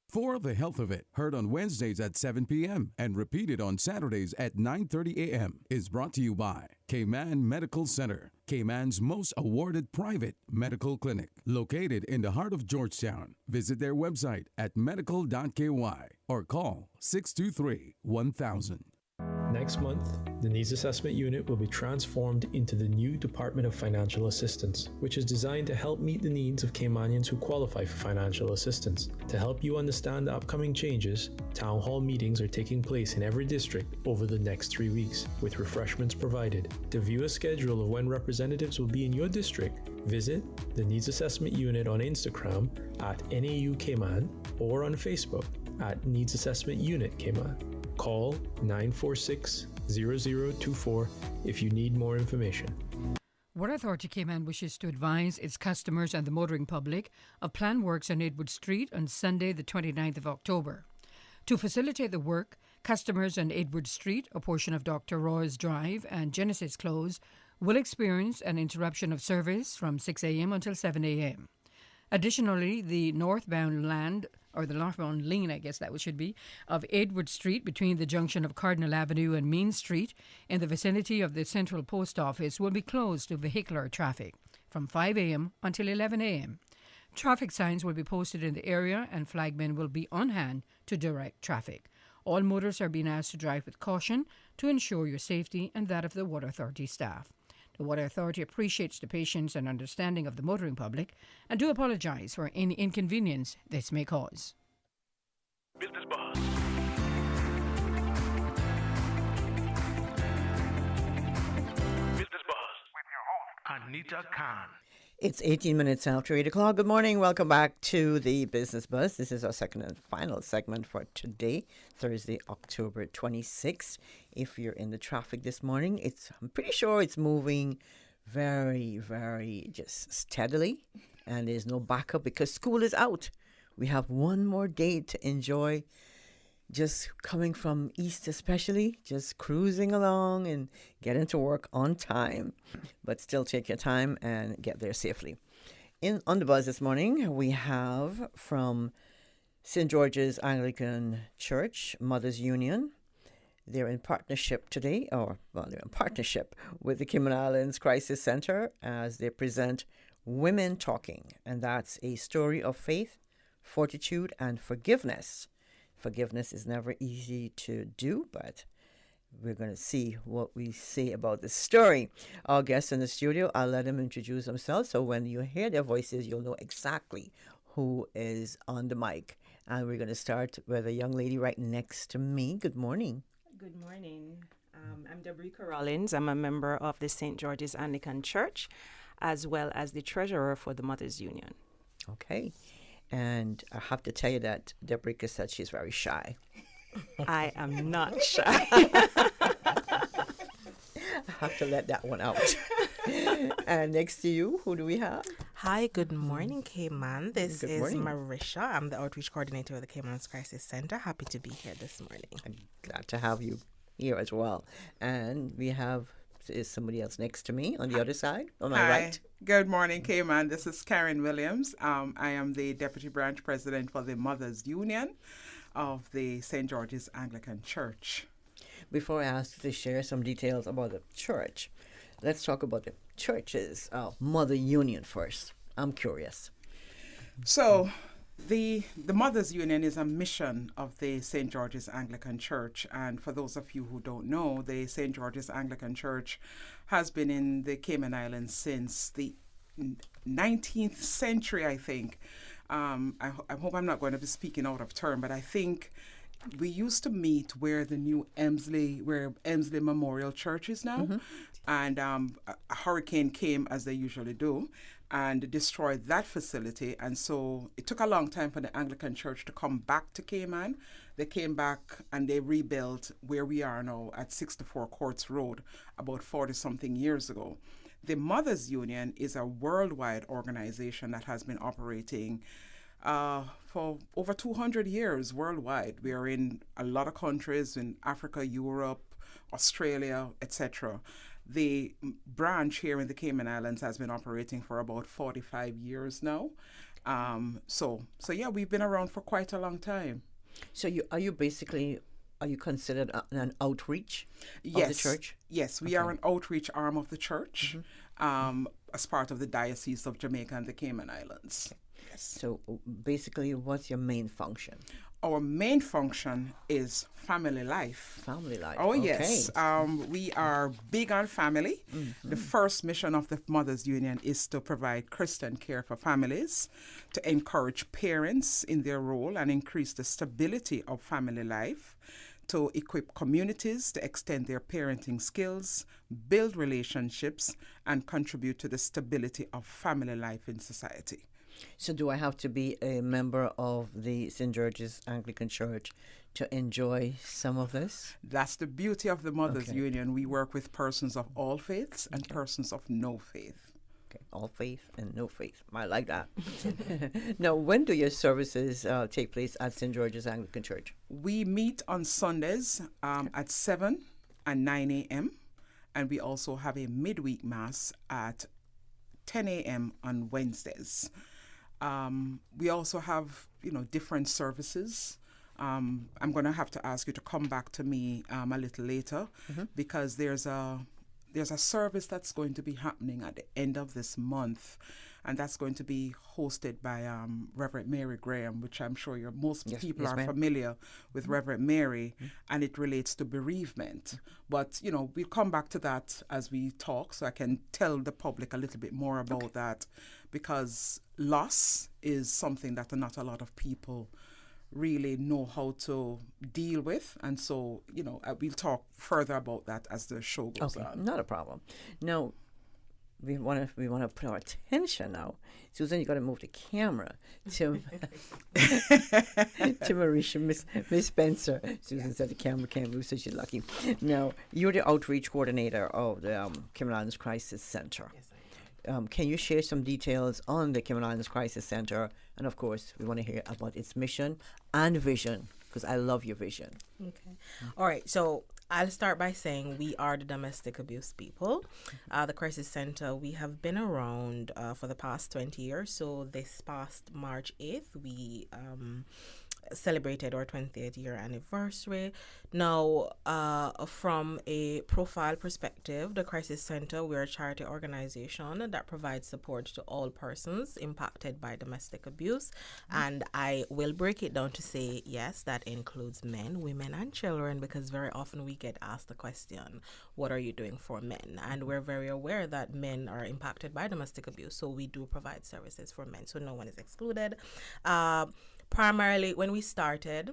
For the Health of It, heard on Wednesdays at 7 p.m. and repeated on Saturdays at 9:30 a.m. is brought to you by Cayman Medical Center, Cayman's most awarded private medical clinic, located in the heart of Georgetown. Visit their website at medical.ky or call 623-1000. Next month, the Needs Assessment Unit will be transformed into the new Department of Financial Assistance, which is designed to help meet the needs of Caymanians who qualify for financial assistance. To help you understand the upcoming changes, town hall meetings are taking place in every district over the next 3 weeks, with refreshments provided. To view a schedule of when representatives will be in your district, visit the Needs Assessment Unit on Instagram at NAU Cayman or on Facebook at Needs Assessment Unit Cayman. Call 946-0024 if you need more information. Water Authority Cayman wishes to advise its customers and the motoring public of planned works on Edward Street on Sunday, the 29th of October. To facilitate the work, customers on Edward Street, a portion of Dr. Roy's Drive and Genesis Close, will experience an interruption of service from 6 a.m. until 7 a.m. Additionally, the northbound lane, I guess that should be, of Edward Street between the junction of Cardinal Avenue and Main Street in the vicinity of the Central Post Office will be closed to vehicular traffic from 5 a.m. until 11 a.m. Traffic signs will be posted in the area and flagmen will be on hand to direct traffic. All motorists are being asked to drive with caution to ensure your safety and that of the Water Authority staff. The Water Authority appreciates the patience and understanding of the motoring public and do apologize for any inconvenience this may cause. Business Buzz. Business Buzz with your host, Anita Khan. It's 18 minutes after 8 o'clock. Good morning. Welcome back to the Business Buzz. This is our second and final segment for today, Thursday, October 26th. If you're in the traffic this morning, I'm pretty sure it's moving very, very just steadily, and there's no backup because school is out. We have one more day to enjoy, just coming from east especially, just cruising along and getting to work on time. But still take your time and get there safely. On the buzz this morning, we have from St. George's Anglican Church, Mothers Union. They're in partnership today, they're in partnership with the Cayman Islands Crisis Center as they present Women Talking. And that's a story of faith, fortitude, and forgiveness. Forgiveness is never easy to do, but we're going to see what we say about the story. Our guests in the studio, I'll let them introduce themselves. So when you hear their voices, you'll know exactly who is on the mic. And we're going to start with a young lady right next to me. Good morning. Good morning. I'm Debrica Rollins. I'm a member of the St. George's Anglican Church, as well as the treasurer for the Mothers Union. Okay. And I have to tell you that Debrica said she's very shy. I am not shy. I have to let that one out. And next to you, who do we have? Hi, good morning, Cayman. This Good is morning. Marisha. I'm the outreach coordinator of the Cayman Islands Crisis Center. Happy to be here this morning. I'm glad to have you here as well. And we have is somebody else next to me on the other side, on my Hi. right. Good morning, Cayman. This is Karen Williams. I am the Deputy Branch President for the Mothers Union of the St. George's Anglican Church. Before I ask you to share some details about the church, let's talk about the church's Mother Union first. I'm curious. So, the Mothers Union is a mission of the St. George's Anglican Church. And for those of you who don't know, the St. George's Anglican Church has been in the Cayman Islands since the 19th century, I think. I hope I'm not going to be speaking out of turn, but I think we used to meet where the new Emsley Memorial Church is now. Mm-hmm. And a hurricane came, as they usually do, and destroyed that facility. And so it took a long time for the Anglican Church to come back to Cayman. They came back and they rebuilt where we are now at 64 Courts Road about 40-something years ago. The Mothers Union is a worldwide organization that has been operating for over 200 years worldwide. We are in a lot of countries in Africa, Europe, Australia, etc. The branch here in the Cayman Islands has been operating for about 45 years now. So yeah, we've been around for quite a long time. So are you considered an outreach Yes. of the church? Yes, we are an outreach arm of the church, as part of the Diocese of Jamaica and the Cayman Islands. Yes. So basically, what's your main function? Our main function is family life. Family life. Oh, okay. yes. We are big on family. Mm-hmm. The first mission of the Mothers Union is to provide Christian care for families, to encourage parents in their role and increase the stability of family life, to equip communities to extend their parenting skills, build relationships, and contribute to the stability of family life in society. So do I have to be a member of the St. George's Anglican Church to enjoy some of this? That's the beauty of the Mothers Okay. Union. We work with persons of all faiths and persons of no faith. Okay, all faith and no faith. I like that. Now, when do your services take place at St. George's Anglican Church? We meet on Sundays at 7 and 9 a.m. And we also have a midweek mass at 10 a.m. on Wednesdays. We also have, different services. I'm going to have to ask you to come back to me a little later because there's a service that's going to be happening at the end of this month, and that's going to be hosted by Reverend Mary Graham, which I'm sure most people are ma'am. familiar with Reverend Mary, and it relates to bereavement. But, we'll come back to that as we talk, so I can tell the public a little bit more about that, because loss is something that not a lot of people really know how to deal with. And so, we'll talk further about that as the show goes on. Not a problem. Now, we want to put our attention now. Susan, you got to move the camera to to Marisha, Miss Spencer. Susan said the camera can't move, so she's lucky. Now, you're the outreach coordinator of the Cayman Islands Crisis Center. Yes, I am. Can you share some details on the Cayman Islands Crisis Center? And of course, we want to hear about its mission and vision, because I love your vision. Okay. All right. So I'll start by saying we are the domestic abuse people. The Crisis Center, we have been around for the past 20 years. So this past March 8th, we celebrated our 20th year anniversary. Now, from a profile perspective, the Crisis Center, we're a charity organization that provides support to all persons impacted by domestic abuse. And I will break it down to say, yes, that includes men, women, and children, because very often we get asked the question, what are you doing for men? And we're very aware that men are impacted by domestic abuse, so we do provide services for men, so no one is excluded. Primarily, when we started,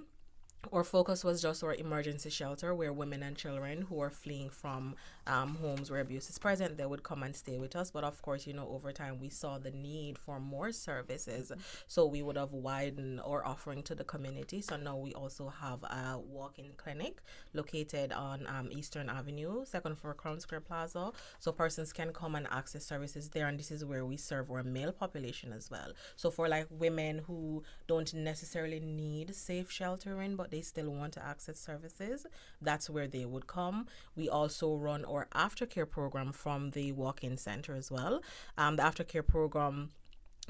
our focus was just our emergency shelter, where women and children who are fleeing from homes where abuse is present, they would come and stay with us. But of course, over time, we saw the need for more services. So we would have widened our offering to the community. So now we also have a walk-in clinic located on Eastern Avenue, second floor, Crown Square Plaza. So persons can come and access services there. And this is where we serve our male population as well. So for like women who don't necessarily need safe sheltering, but they still want to access services, that's where they would come. We also run our aftercare program from the walk-in center as well. The aftercare program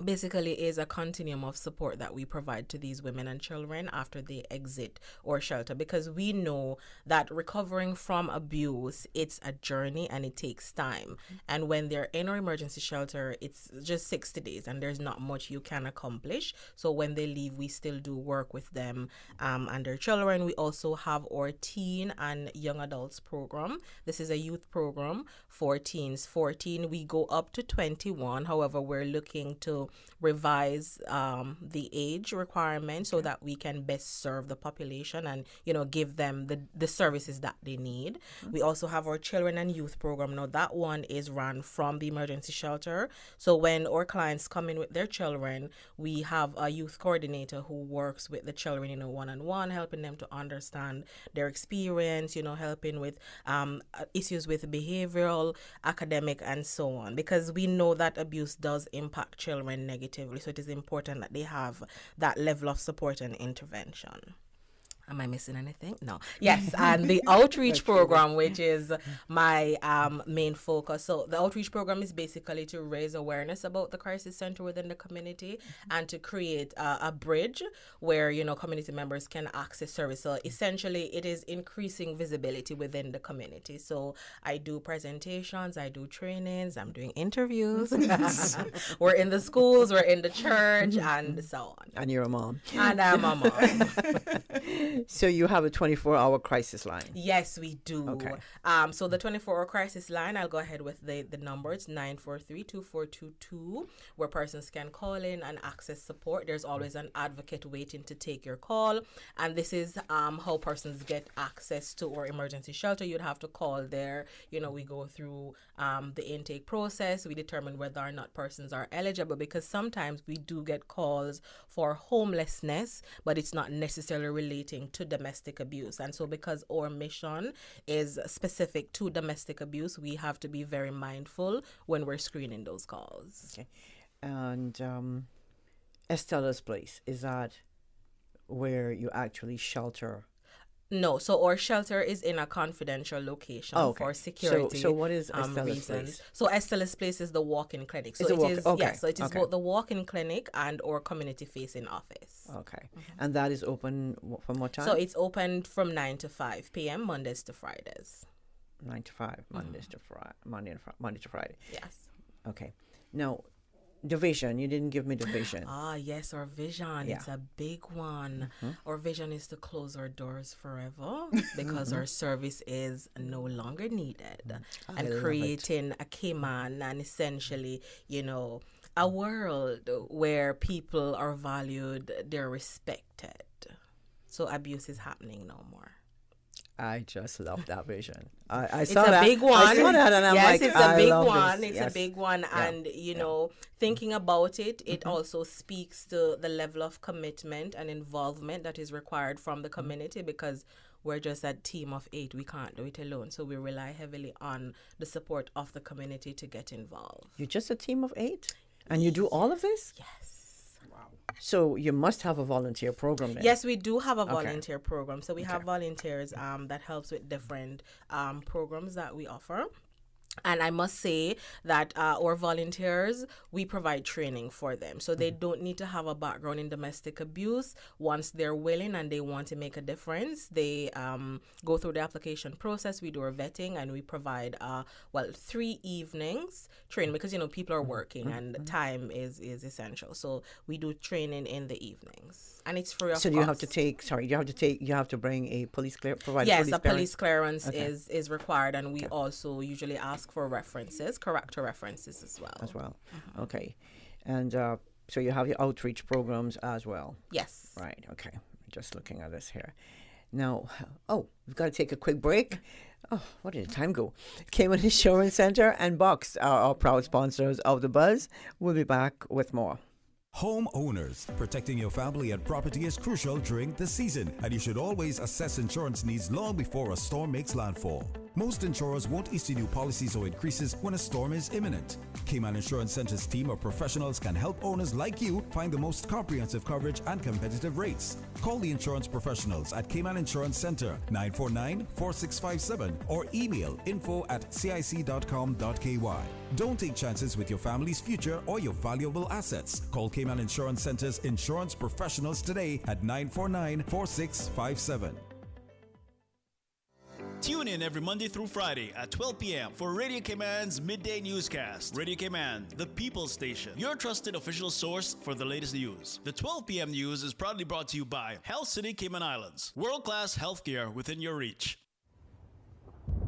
basically is a continuum of support that we provide to these women and children after they exit our shelter, because we know that recovering from abuse, it's a journey and it takes time. And when they're in our emergency shelter, it's just 60 days and there's not much you can accomplish. So when they leave, we still do work with them and their children. We also have our teen and young adults program. This is a youth program for teens 14. We go up to 21. However, we're looking to revise the age requirement so that we can best serve the population and give them the services that they need. We also have our children and youth program. Now that one is run from the emergency shelter. So when our clients come in with their children, we have a youth coordinator who works with the children one-on-one, helping them to understand their experience, helping with issues with behavioral, academic, and so on, because we know that abuse does impact children negatively, so it is important that they have that level of support and intervention. Am I missing anything? No. Yes, and the outreach program, which is my main focus. So the outreach program is basically to raise awareness about the crisis center within the community and to create a bridge where, community members can access service. So essentially, it is increasing visibility within the community. So I do presentations, I do trainings, I'm doing interviews. We're in the schools, we're in the church, and so on. And you're a mom. And I'm a mom. So you have a 24-hour crisis line? Yes, we do. Okay. So the 24-hour crisis line, I'll go ahead with the number. It's 943-2422, where persons can call in and access support. There's always an advocate waiting to take your call. And this is how persons get access to our emergency shelter. You'd have to call there. We go through the intake process. We determine whether or not persons are eligible, because sometimes we do get calls for homelessness, but it's not necessarily relating to domestic abuse. And so because our mission is specific to domestic abuse, we have to be very mindful when we're screening those calls. Okay. And Estella's Place, is that where you actually shelter? No, so our shelter is in a confidential location for security. So what is Estella's reasons. Place? So Estella's Place is the walk-in clinic. So so it is both the walk-in clinic and our community-facing office. Okay, and that is open from what time? So it's open from 9 to 5 p.m. Mondays to Fridays. 9 to 5 Mondays to Friday, Monday to Friday. Yes. Okay. Now, the vision, you didn't give me the vision. Yes, our vision. Yeah. It's a big one. Mm-hmm. Our vision is to close our doors forever because our service is no longer needed. And creating a Cayman and essentially, a world where people are valued, they're respected. So abuse is happening no more. I just love that vision. I It's saw a that. big one. I saw that and I'm yes, like, it's I a big love one. this. It's Yes. a big one. Yeah. And, you know, thinking about it, it also speaks to the level of commitment and involvement that is required from the community, because we're just a team of 8. We can't do it alone. So we rely heavily on the support of the community to get involved. You're just a team of 8? And you do all of this? Yes. So you must have a volunteer program then. Yes, we do have a Okay. volunteer program. So we have volunteers that helps with different programs that we offer. And I must say that our volunteers, we provide training for them. So they don't need to have a background in domestic abuse. Once they're willing and they want to make a difference, they go through the application process. We do our vetting and we provide, 3 evenings training, because, you know, people are working and time is essential. So we do training in the evenings. And it's free of So cost. you have to bring a police provide Yes, police a police clearance Okay. is required, and we also usually ask for references, character references as well. Okay. And so you have your outreach programs as well. Yes. Right. Okay. Just looking at this here. Now, we've got to take a quick break. Oh, what did the time go? Cayman Insurance Center and Box are our proud sponsors of The Buzz. We'll be back with more. Homeowners, protecting your family and property is crucial during the season, and you should always assess insurance needs long before a storm makes landfall. Most insurers won't issue new policies or increases when a storm is imminent. Cayman Insurance Center's team of professionals can help owners like you find the most comprehensive coverage and competitive rates. Call the insurance professionals at Cayman Insurance Center 949-4657 or email info@cic.com.ky. Don't take chances with your family's future or your valuable assets. Call Cayman Insurance Center's insurance professionals today at 949-4657. Tune in every Monday through Friday at 12 p.m. for Radio Cayman's Midday Newscast. Radio Cayman, the People's Station, your trusted official source for the latest news. The 12 p.m. news is proudly brought to you by Health City Cayman Islands. World-class healthcare within your reach.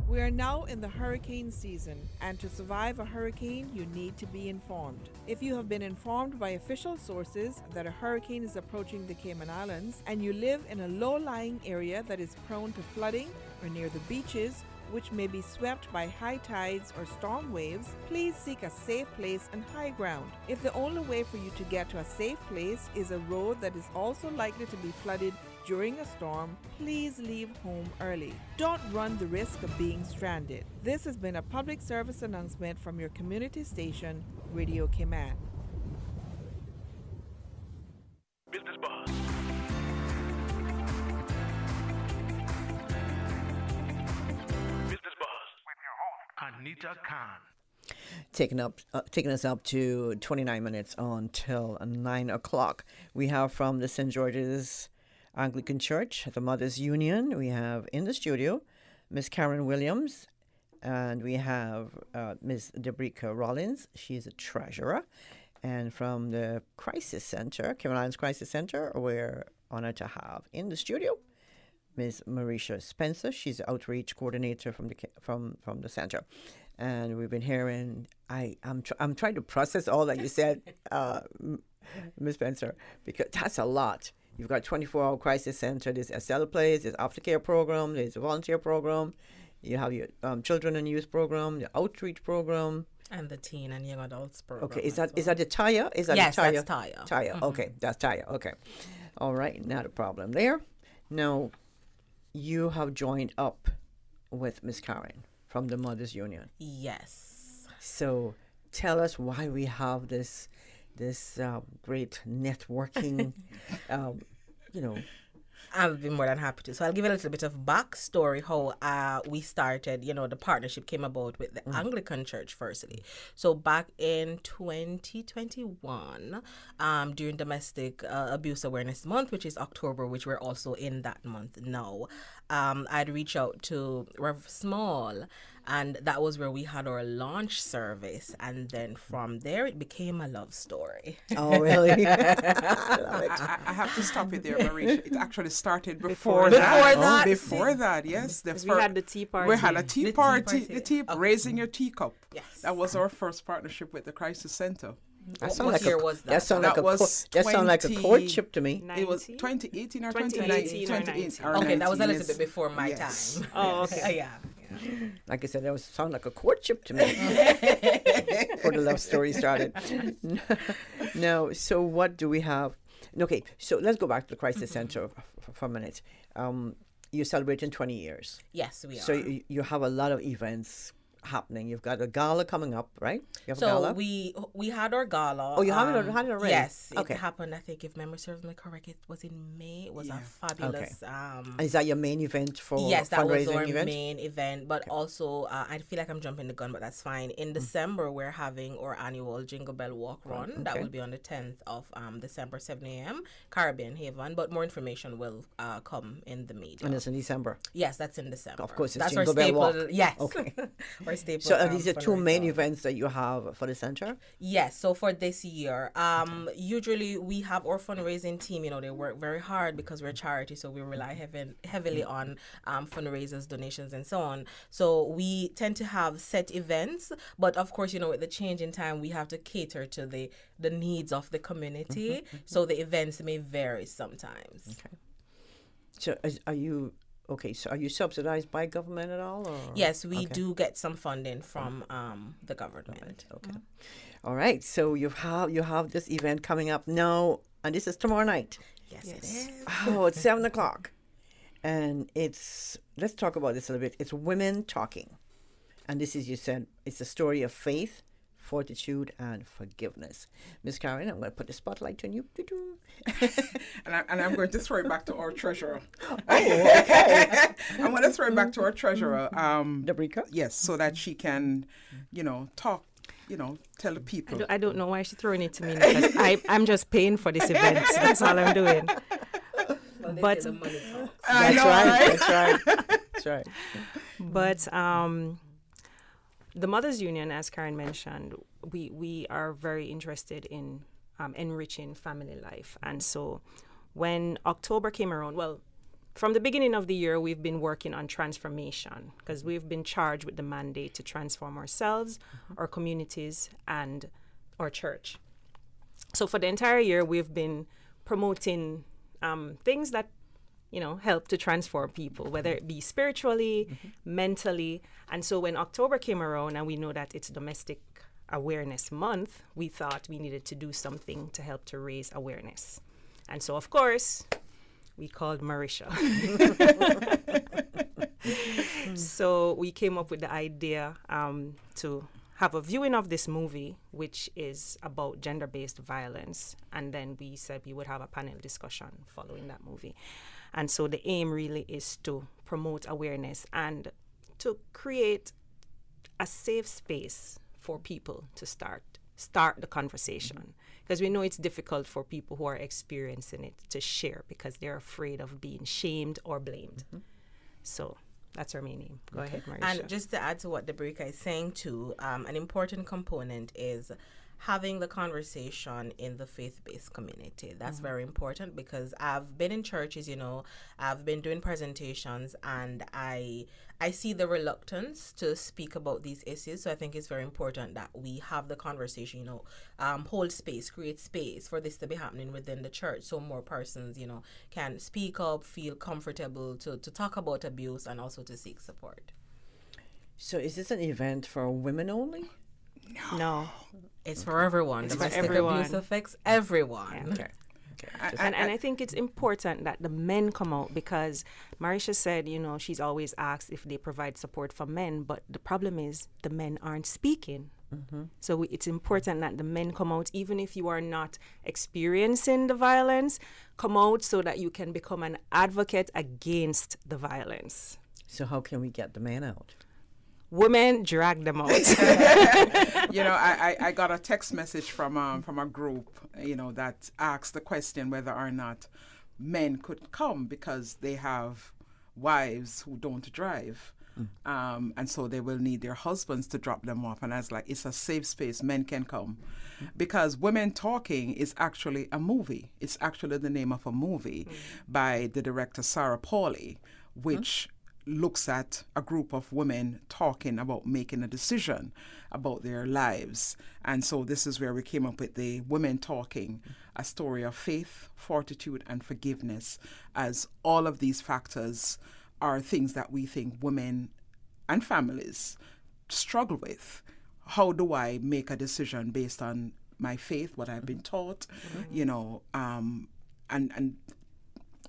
We are now in the hurricane season, and to survive a hurricane, you need to be informed. If you have been informed by official sources that a hurricane is approaching the Cayman Islands, and you live in a low-lying area that is prone to flooding or near the beaches, which may be swept by high tides or storm waves, please seek a safe place and high ground. If the only way for you to get to a safe place is a road that is also likely to be flooded during a storm, please leave home early. Don't run the risk of being stranded. This has been a public service announcement from your community station, Radio Cayman. Business Buzz. Business Buzz with your host, Anita Khan. Taking us up to 29 minutes until 9 o'clock. We have from the St. George's Anglican Church, the Mothers Union, we have in the studio Miss Karen Williams, and we have Miss Debrica Rollins. She's a treasurer. And from the Crisis Center, Cayman Islands Crisis Center, we're honored to have in the studio Ms. Marisha Spencer. She's the outreach coordinator from the center. And we've been hearing, I'm trying to process all that you said, Ms. Spencer, because that's a lot. You've got 24-hour crisis center, there's Estella Place, there's aftercare program, there's a volunteer program, you have your children and youth program, the outreach program. And the teen and young adults program. Okay, is that the TIA? Yes, that's TIA. TIA, okay, that's TIA, okay. All right, not a problem there. Now, you have joined up with Miss Karen from the Mothers Union. Yes. So tell us why we have this great networking, I'll be more than happy to. So I'll give a little bit of backstory how we started, the partnership came about with the Anglican Church firstly. So back in 2021, during Domestic Abuse Awareness Month, which is October, which we're also in that month now, I'd reach out to Rev Small, and that was where we had our launch service. And then from there, it became a love story. Oh, really? I love it. I have to stop you there, Marisha. It actually started before that. Before that, yes. We had the tea party. We had a tea party. Okay. Raising your teacup. Yes. That was our first partnership with the Crisis Center. That sound What like year a, was that? that sound like That a was that sound like a courtship to me. It was 2018 or 2019 or 2019 19. Okay, that was a little yes. bit before my Yes. time. Oh, okay. Yeah. Like I said, that was sound like a courtship to me before the love story started. No, so what do we have? Okay, so let's go back to the Crisis Center for a minute. You're celebrating 20 years. Yes, we are. So you have a lot of events happening. You've got a gala coming up, right? You have a So gala? we had our gala. Oh, you had it already? Yes, Okay. it happened. I think if memory serves me correct, it was in May. It was a fabulous. Is that your main event for Yes, that was fundraising our event? main event. But also, I feel like I'm jumping the gun, but that's fine. In December, we're having our annual Jingle Bell Walk Run. That okay. will be on the 10th of December, 7 a.m. Caribbean Haven. But more information will come in the media. And it's in December. Yes, that's in December. Of course, it's that's Jingle our Bell staple. Walk. Yes. Okay. Our staple. So are these the two main fundraiser. events that you have for the center? Yes, so for this year, usually we have our fundraising team, they work very hard because we're a charity, so we rely heavily on fundraisers, donations, and so on. So we tend to have set events, but of course, with the change in time, we have to cater to the needs of the community, so the events may vary sometimes. Okay. So are you... Okay, so are you subsidized by government at all? Or? Yes, we do get some funding from the government. Okay. All right. So you have this event coming up now, and this is tomorrow night. Yes, it is. Oh, it's 7:00, and let's talk about this a little bit. It's women talking, and this is, you said, it's a story of faith, fortitude, and forgiveness. Miss Karen, I'm going to put the spotlight on you. And I'm going to throw it back to our treasurer. Oh, okay. I'm going to throw it back to our treasurer. Dabrika? Yes, so that she can, talk, tell the people. I don't know why she's throwing it to me because I'm just paying for this event. That's all I'm doing. But the money talks. That's right. But the Mothers Union, as Karen mentioned, we are very interested in enriching family life. And so when October came around, from the beginning of the year, we've been working on transformation because we've been charged with the mandate to transform ourselves, our communities, and our church. So for the entire year, we've been promoting things that help to transform people, whether it be spiritually, mentally. And so when October came around and we know that it's Domestic Awareness Month, we thought we needed to do something to help to raise awareness. And so, of course, we called Marisha. So we came up with the idea to have a viewing of this movie, which is about gender-based violence. And then we said we would have a panel discussion following that movie. And so the aim really is to promote awareness and to create a safe space for people to start the conversation. Because we know it's difficult for people who are experiencing it to share because they're afraid of being shamed or blamed. So that's our main aim. Go ahead, Marisha. And just to add to what Dabrika is saying too, an important component is having the conversation in the faith-based community. That's very important because I've been in churches, I've been doing presentations, and I see the reluctance to speak about these issues. So I think it's very important that we have the conversation, hold space, create space for this to be happening within the church, so more persons, can speak up, feel comfortable to talk about abuse and also to seek support. So is this an event for women only? No. It's for everyone. Domestic abuse affects everyone. Yeah. Okay. And I think it's important that the men come out because Marisha said, she's always asked if they provide support for men, but the problem is the men aren't speaking. So it's important that the men come out, even if you are not experiencing the violence, come out so that you can become an advocate against the violence. So how can we get the men out? Women drag them out. I got a text message from a group, that asked the question whether or not men could come because they have wives who don't drive. And so they will need their husbands to drop them off. And I was like, it's a safe space. Men can come. Because Women Talking is actually a movie. It's actually the name of a movie by the director Sarah Pauly, which looks at a group of women talking about making a decision about their lives. And so this is where we came up with the Women Talking, a story of faith, fortitude, and forgiveness, as all of these factors are things that we think women and families struggle with. How do I make a decision based on my faith, what I've been taught,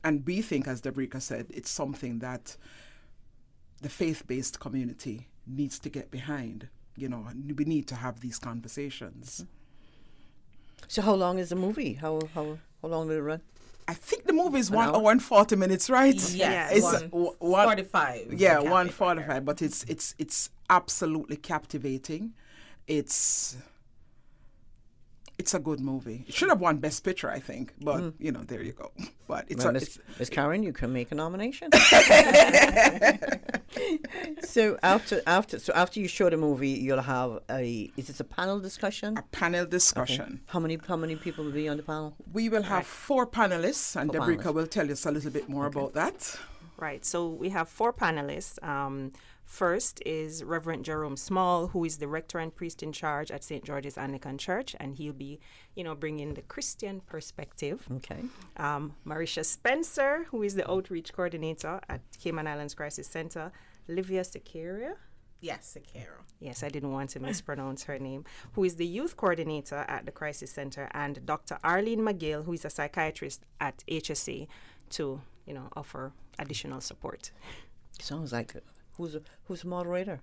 and we think, as Debrica said, it's something that the faith-based community needs to get behind. We need to have these conversations. So how long is the movie? How long will it run? I think the movie is 1 hour and 40 minutes, right? Yes, it's 1:45. Yeah, 1:45. But it's absolutely captivating. It's a good movie. It should have won Best Picture, I think. But there you go. But it's Miss Karen, you can make a nomination. So after you show the movie, you'll have is this a panel discussion? A panel discussion. Okay. How many people will be on the panel? We will have 4 panelists, and Four Debrica panelists. will tell us a little bit more about that. Right. So we have 4 panelists. First is Reverend Jerome Small, who is the rector and priest in charge at St. George's Anglican Church, and he'll be, bringing the Christian perspective. Okay. Marisha Spencer, who is the outreach coordinator at Cayman Islands Crisis Center. Livia Sequeira. Yes, Sequeira. Yes, I didn't want to mispronounce her name. Who is the youth coordinator at the Crisis Center, and Dr. Arlene McGill, who is a psychiatrist at HSA, to offer additional support. Sounds like who's the moderator?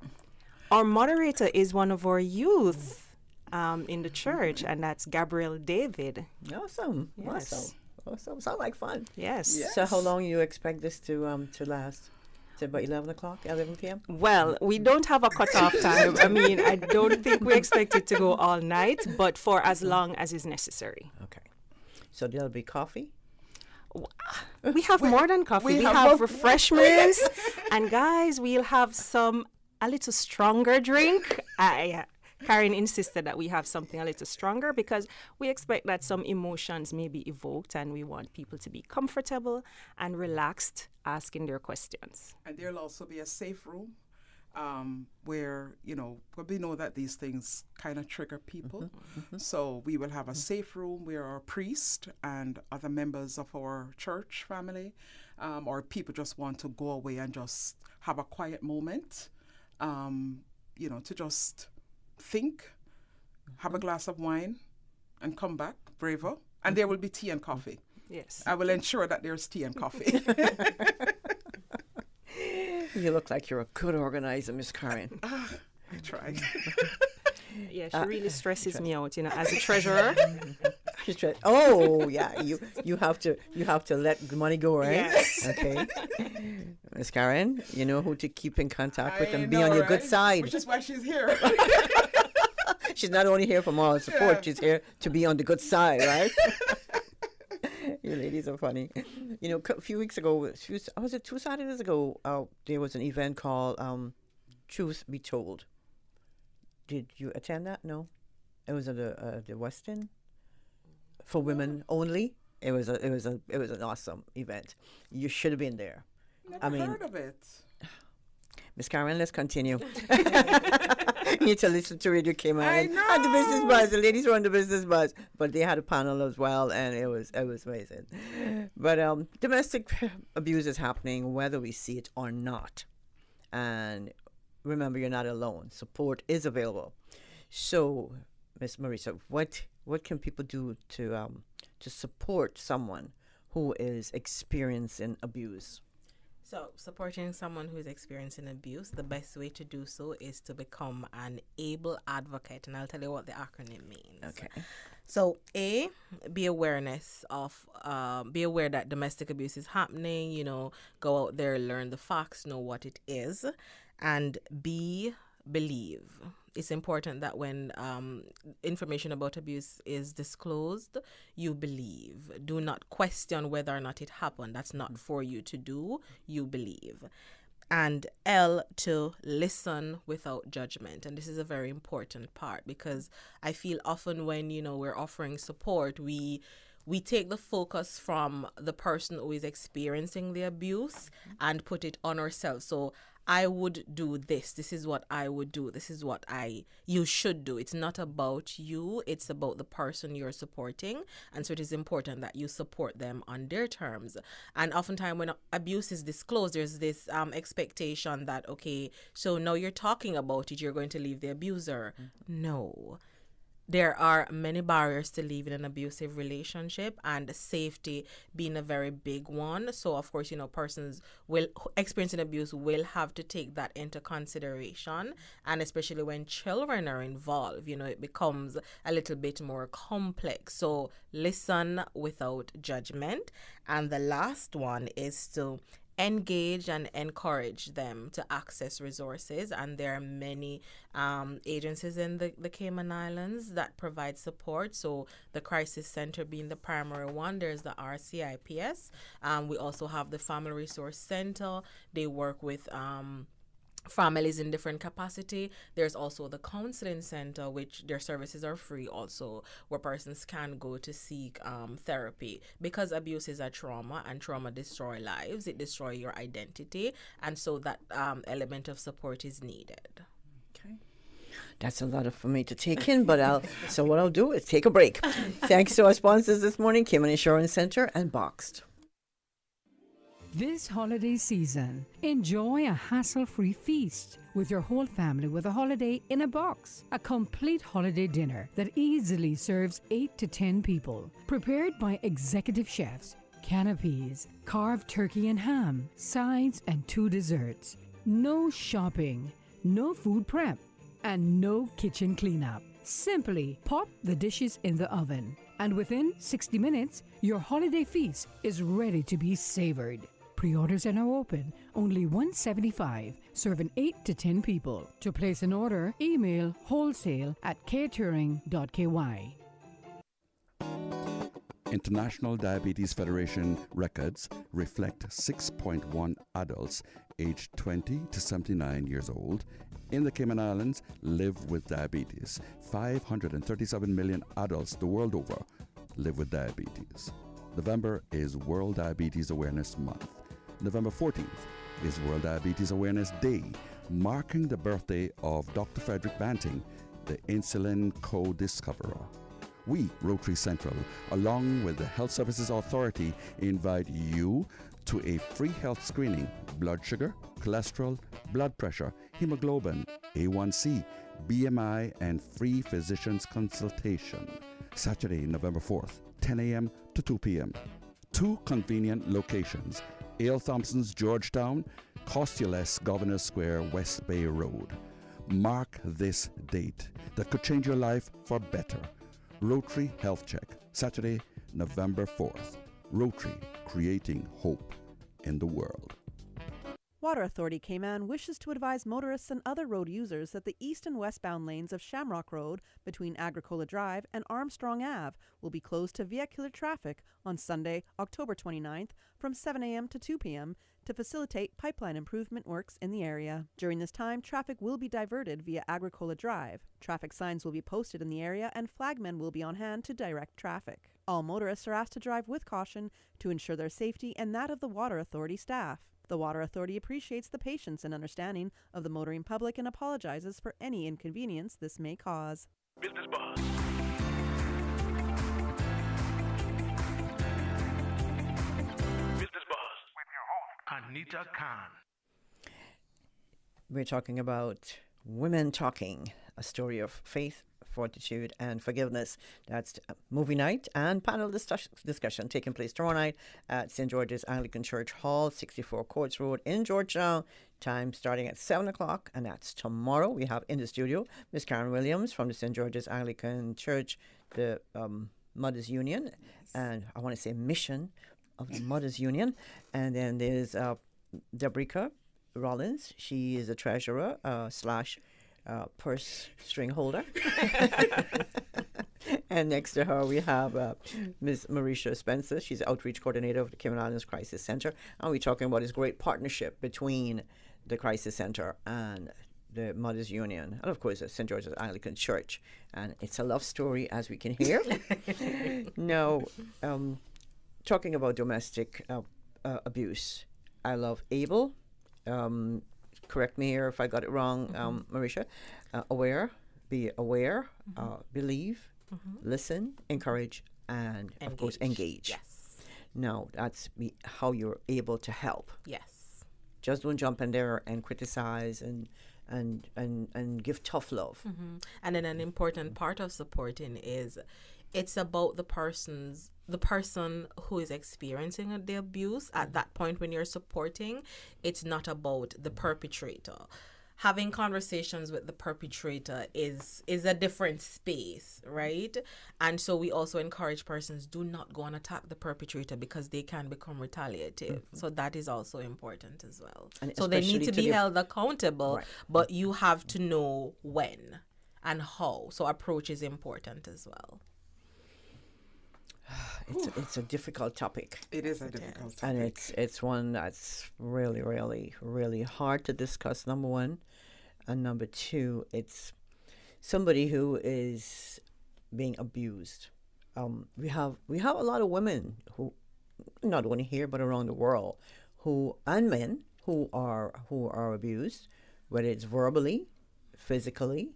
Our moderator is one of our youth in the church, and that's Gabrielle David. Awesome. Yes. Awesome. Sounds like fun. Yes. So how long you expect this to last? To about 11 p.m.? Well, we don't have a cutoff time. I mean, I don't think we expect it to go all night, but for as long as is necessary. Okay. So there'll be coffee? We have more than coffee. We have refreshments. And guys, we'll have a little stronger drink. Karen insisted that we have something a little stronger because we expect that some emotions may be evoked, and we want people to be comfortable and relaxed asking their questions. And there'll also be a safe room where, we know that these things kind of trigger people. So we will have a safe room where our priest and other members of our church family or people just want to go away and just have a quiet moment, to just think, have a glass of wine, and come back braver. And there will be tea and coffee. Yes. I will ensure that there's tea and coffee. You look like you're a good organizer, Miss Karen. I try. Yeah, she really stresses me out, as a treasurer. Oh, yeah, you have to let the money go, right? Yes. Okay. Miss Karen, you know who to keep in contact with and be know, on your right? good side. Which is why she's here. She's not only here for moral support, she's here to be on the good side, right? You ladies are funny. A few weeks ago, was it 2 Saturdays ago, there was an event called Truth Be Told. Did you attend that? No? It was at the Westin for women only. It was an awesome event. You should have been there. Never heard of it. Miss Karen, let's continue. You need to listen to Radio Cayman and the Business Buzz. The ladies were on the Business Buzz, but they had a panel as well, and it was amazing. But domestic abuse is happening whether we see it or not. And remember, you're not alone. Support is available. So, Miss Marisa, what can people do to support someone who is experiencing abuse? So, supporting someone who is experiencing abuse, the best way to do so is to become an able advocate. And I'll tell you what the acronym means. Okay. So, A, be aware that domestic abuse is happening, go out there, learn the facts, know what it is. And B, believe. It's important that when information about abuse is disclosed, you believe. Do not question whether or not it happened. That's not for you to do. You believe. And L, to listen without judgment. And this is a very important part because I feel often when, we're offering support, we we take the focus from the person who is experiencing the abuse and put it on ourselves. So I would do this. This is what I would do. This is what you should do. It's not about you. It's about the person you're supporting. And so it is important that you support them on their terms. And oftentimes when abuse is disclosed, there's this expectation that, okay, so now you're talking about it, you're going to leave the abuser. No. There are many barriers to leaving an abusive relationship, and safety being a very big one. So, of course, persons will experiencing abuse will have to take that into consideration. And especially when children are involved, it becomes a little bit more complex. So listen without judgment. And the last one is to engage and encourage them to access resources, and there are many agencies in the Cayman Islands that provide support. So the Crisis Center being the primary one, there's the RCIPS. We also have the Family Resource Center. They work with families in different capacity. There's also the counseling center, which their services are free also, where persons can go to seek therapy, because abuse is a trauma, and trauma destroys lives. It destroys your identity, and so that element of support is needed. Okay. That's a lot for me to take in, but what I'll do is take a break. Thanks to our sponsors this morning, Cayman Insurance Center and Boxed. This holiday season, enjoy a hassle-free feast with your whole family with a holiday in a box. A complete holiday dinner that easily serves 8 to 10 people. Prepared by executive chefs, canopies, carved turkey and ham, sides and 2 desserts. No shopping, no food prep, and no kitchen cleanup. Simply pop the dishes in the oven, and within 60 minutes, your holiday feast is ready to be savored. Pre-orders are now open. Only $175, serving 8 to 10 people. To place an order, email wholesale@catering.ky. International Diabetes Federation records reflect 6.1 adults aged 20 to 79 years old in the Cayman Islands live with diabetes. 537 million adults the world over live with diabetes. November is World Diabetes Awareness Month. November 14th is World Diabetes Awareness Day, marking the birthday of Dr. Frederick Banting, the insulin co-discoverer. We, Rotary Central, along with the Health Services Authority, invite you to a free health screening: blood sugar, cholesterol, blood pressure, hemoglobin, A1C, BMI, and free physician's consultation. Saturday, November 4th, 10 a.m. to 2 p.m. 2 convenient locations: A.L. Thompson's Georgetown, Costules Governor Square, West Bay Road. Mark this date that could change your life for better. Rotary Health Check, Saturday, November 4th. Rotary, creating hope in the world. Water Authority Cayman wishes to advise motorists and other road users that the east and westbound lanes of Shamrock Road between Agricola Drive and Armstrong Ave will be closed to vehicular traffic on Sunday, October 29th from 7 a.m. to 2 p.m. to facilitate pipeline improvement works in the area. During this time, traffic will be diverted via Agricola Drive. Traffic signs will be posted in the area and flagmen will be on hand to direct traffic. All motorists are asked to drive with caution to ensure their safety and that of the Water Authority staff. The Water Authority appreciates the patience and understanding of the motoring public and apologizes for any inconvenience this may cause. Business Buzz. Business Buzz with your host, Anita Khan. We're talking about Women Talking, a story of faith, fortitude, and forgiveness. That's movie night and panel discussion taking place tomorrow night at St. George's Anglican Church Hall, 64 Courts Road in Georgetown. Time starting at 7 o'clock, and that's tomorrow. We have in the studio Miss Karen Williams from the St. George's Anglican Church, the Mothers Union, and I want to say mission of the Mothers Union. And then there's Debrica Rollins. She is a treasurer / purse string holder. And next to her we have Ms. Marisha Spencer. She's the outreach coordinator of the Cayman Islands Crisis Center, and we're talking about this great partnership between the Crisis Center and the Mothers Union, and of course the St. George's Anglican Church. And it's a love story, as we can hear. Now, talking about domestic abuse, I love ABLE. Correct me here if I got it wrong, Marisha. Be aware, believe, listen, encourage, and of course engage. Yes. Now, that's how you're able to help. Yes. Just don't jump in there and criticize and give tough love. And then an important part of supporting is it's about the person who is experiencing the abuse at that point. When you're supporting, it's not about the perpetrator. Having conversations with the perpetrator is a different space, right? And so we also encourage persons, do not go and attack the perpetrator, because they can become retaliative. So that is also important as well. And so they need especially to to be the- held accountable, Right. but you have to know when and how. So approach is important as well. It's a difficult topic. It is a difficult topic. And it's one that's really, really, really hard to discuss, number one. And number two, it's somebody who is being abused. We have a lot of women who, not only here but around the world, and men who are abused, whether it's verbally, physically,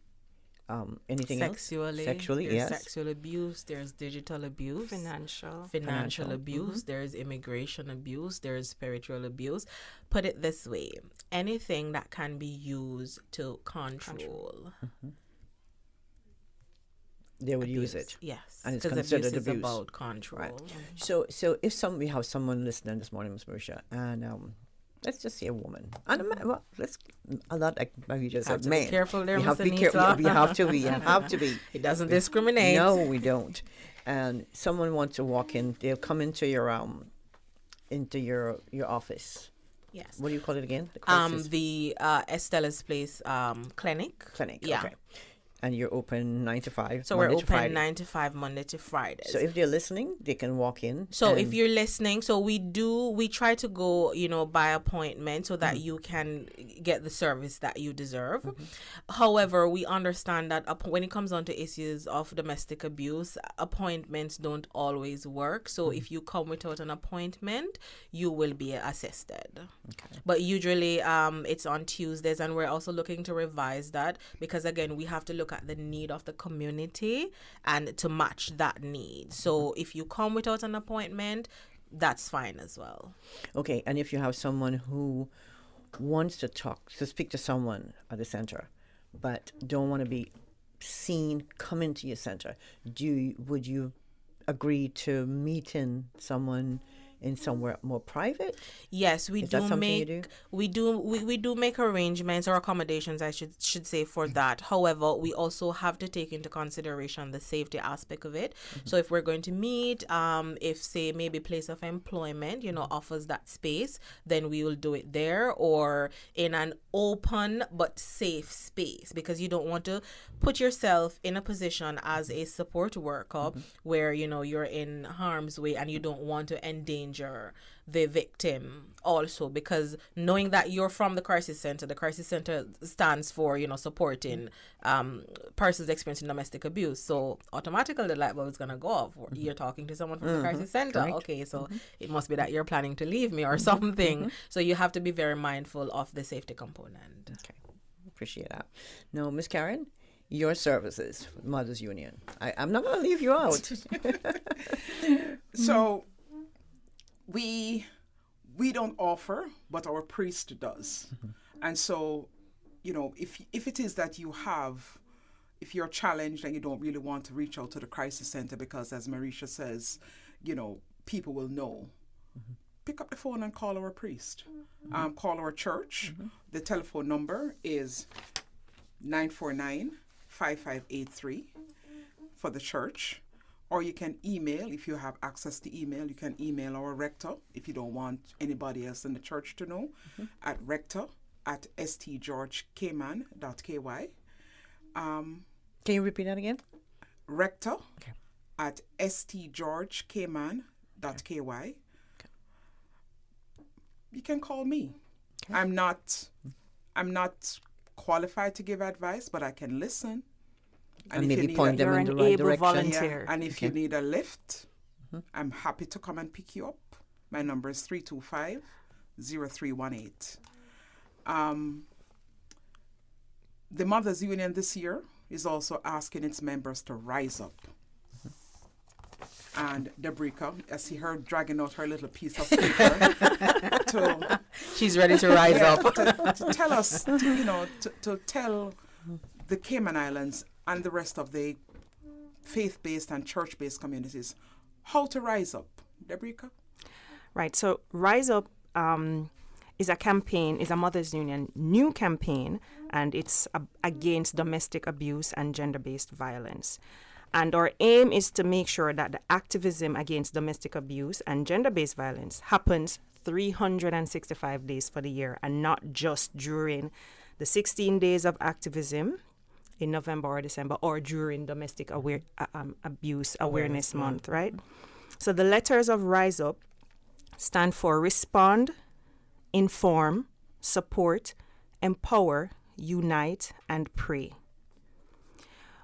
anything Sexually, else. Sexually, there's yes. sexual abuse, there's digital abuse, Financial abuse, there's immigration abuse, there's spiritual abuse. Put it this way, anything that can be used to control. They would abuse. use it. Yes, And it's 'cause considered abuse is abuse. about control. Right. So if we have someone listening this morning, Ms. Marisha, and let's just say a woman, and a man, well, a lot like you just Have said, to be man. careful there, We have Mr. to be careful. Nita. We have to be. You have to be. It doesn't discriminate. No, we don't. And someone wants to walk in. They'll come into your office. Yes. What do you call it again? The crisis? The Estella's Place clinic. Clinic. Yeah. Okay. And you're open 9 to 5. So Monday we're to Friday. open 9 to 5 Monday to Friday. So if they're listening, they can walk in. So and- if you're listening, so we try to go, by appointment so that you can get the service that you deserve. However, we understand that when it comes on to issues of domestic abuse, appointments don't always work. So if you come without an appointment, you will be assisted. Okay. But usually it's on Tuesdays, and we're also looking to revise that because, again, we have to look at the need of the community and to match that need. So if you come without an appointment, that's fine as well. Okay, and if you have someone who wants to speak to someone at the center, but don't want to be seen coming to your center, would you agree to meeting someone in somewhere more private? Yes, we Is that do something you make do? we do make arrangements or accommodations, I should say, for that. However, we also have to take into consideration the safety aspect of it. So if we're going to meet, if say maybe place of employment, offers that space, then we will do it there or in an open but safe space, because you don't want to put yourself in a position as a support worker where you're in harm's way and you don't want to endanger the victim also, because knowing that you're from the crisis center stands for supporting persons experiencing domestic abuse, so automatically the light bulb is going to go off. You're talking to someone from the crisis center. Correct. Okay, so it must be that you're planning to leave me or something. So you have to be very mindful of the safety component. Okay, appreciate that. No, Miss Karen, your services, Mothers Union. I'm not going to leave you out. So we don't offer, but our priest does. And so, if it is that if you're challenged and you don't really want to reach out to the crisis center because, as Marisha says, people will know, pick up the phone and call our priest. Call our church. The telephone number is 949-5583 for the church. Or you can email, if you have access to email, you can email our rector if you don't want anybody else in the church to know, at rector@stgeorgecayman.ky. Can you repeat that again? Rector at stgeorgecayman.ky. Okay. You can call me. I'm not qualified to give advice, but I can listen. And if you maybe need point them in the right direction. volunteer. Yeah, and if you need a lift, I'm happy to come and pick you up. My number is 325-0318. The Mothers Union this year is also asking its members to rise up. And Debrica, I see her dragging out her little piece of paper. She's ready to rise up. To tell us, to tell the Cayman Islands and the rest of the faith-based and church-based communities how to rise up. Debrica? Right. So Rise Up is a campaign, is a Mothers Union new campaign, and it's against domestic abuse and gender-based violence. And our aim is to make sure that the activism against domestic abuse and gender-based violence happens 365 days for the year, and not just during the 16 days of activism in November or December, or during Domestic Abuse Awareness Month, right? So the letters of Rise Up stand for respond, inform, support, empower, unite, and pray.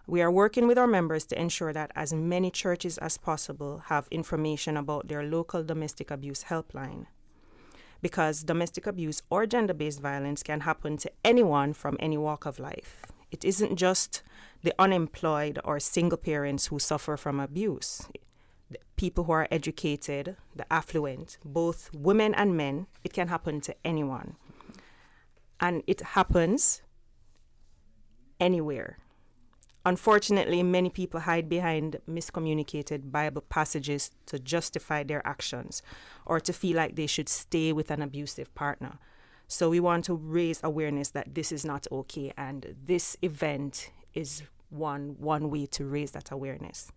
We are working with our members to ensure that as many churches as possible have information about their local domestic abuse helpline, because domestic abuse or gender-based violence can happen to anyone from any walk of life. It isn't just the unemployed or single parents who suffer from abuse. The people who are educated, the affluent, both women and men, it can happen to anyone. And it happens anywhere. Unfortunately, many people hide behind miscommunicated Bible passages to justify their actions or to feel like they should stay with an abusive partner. So we want to raise awareness that this is not okay, and this event is one way to raise that awareness.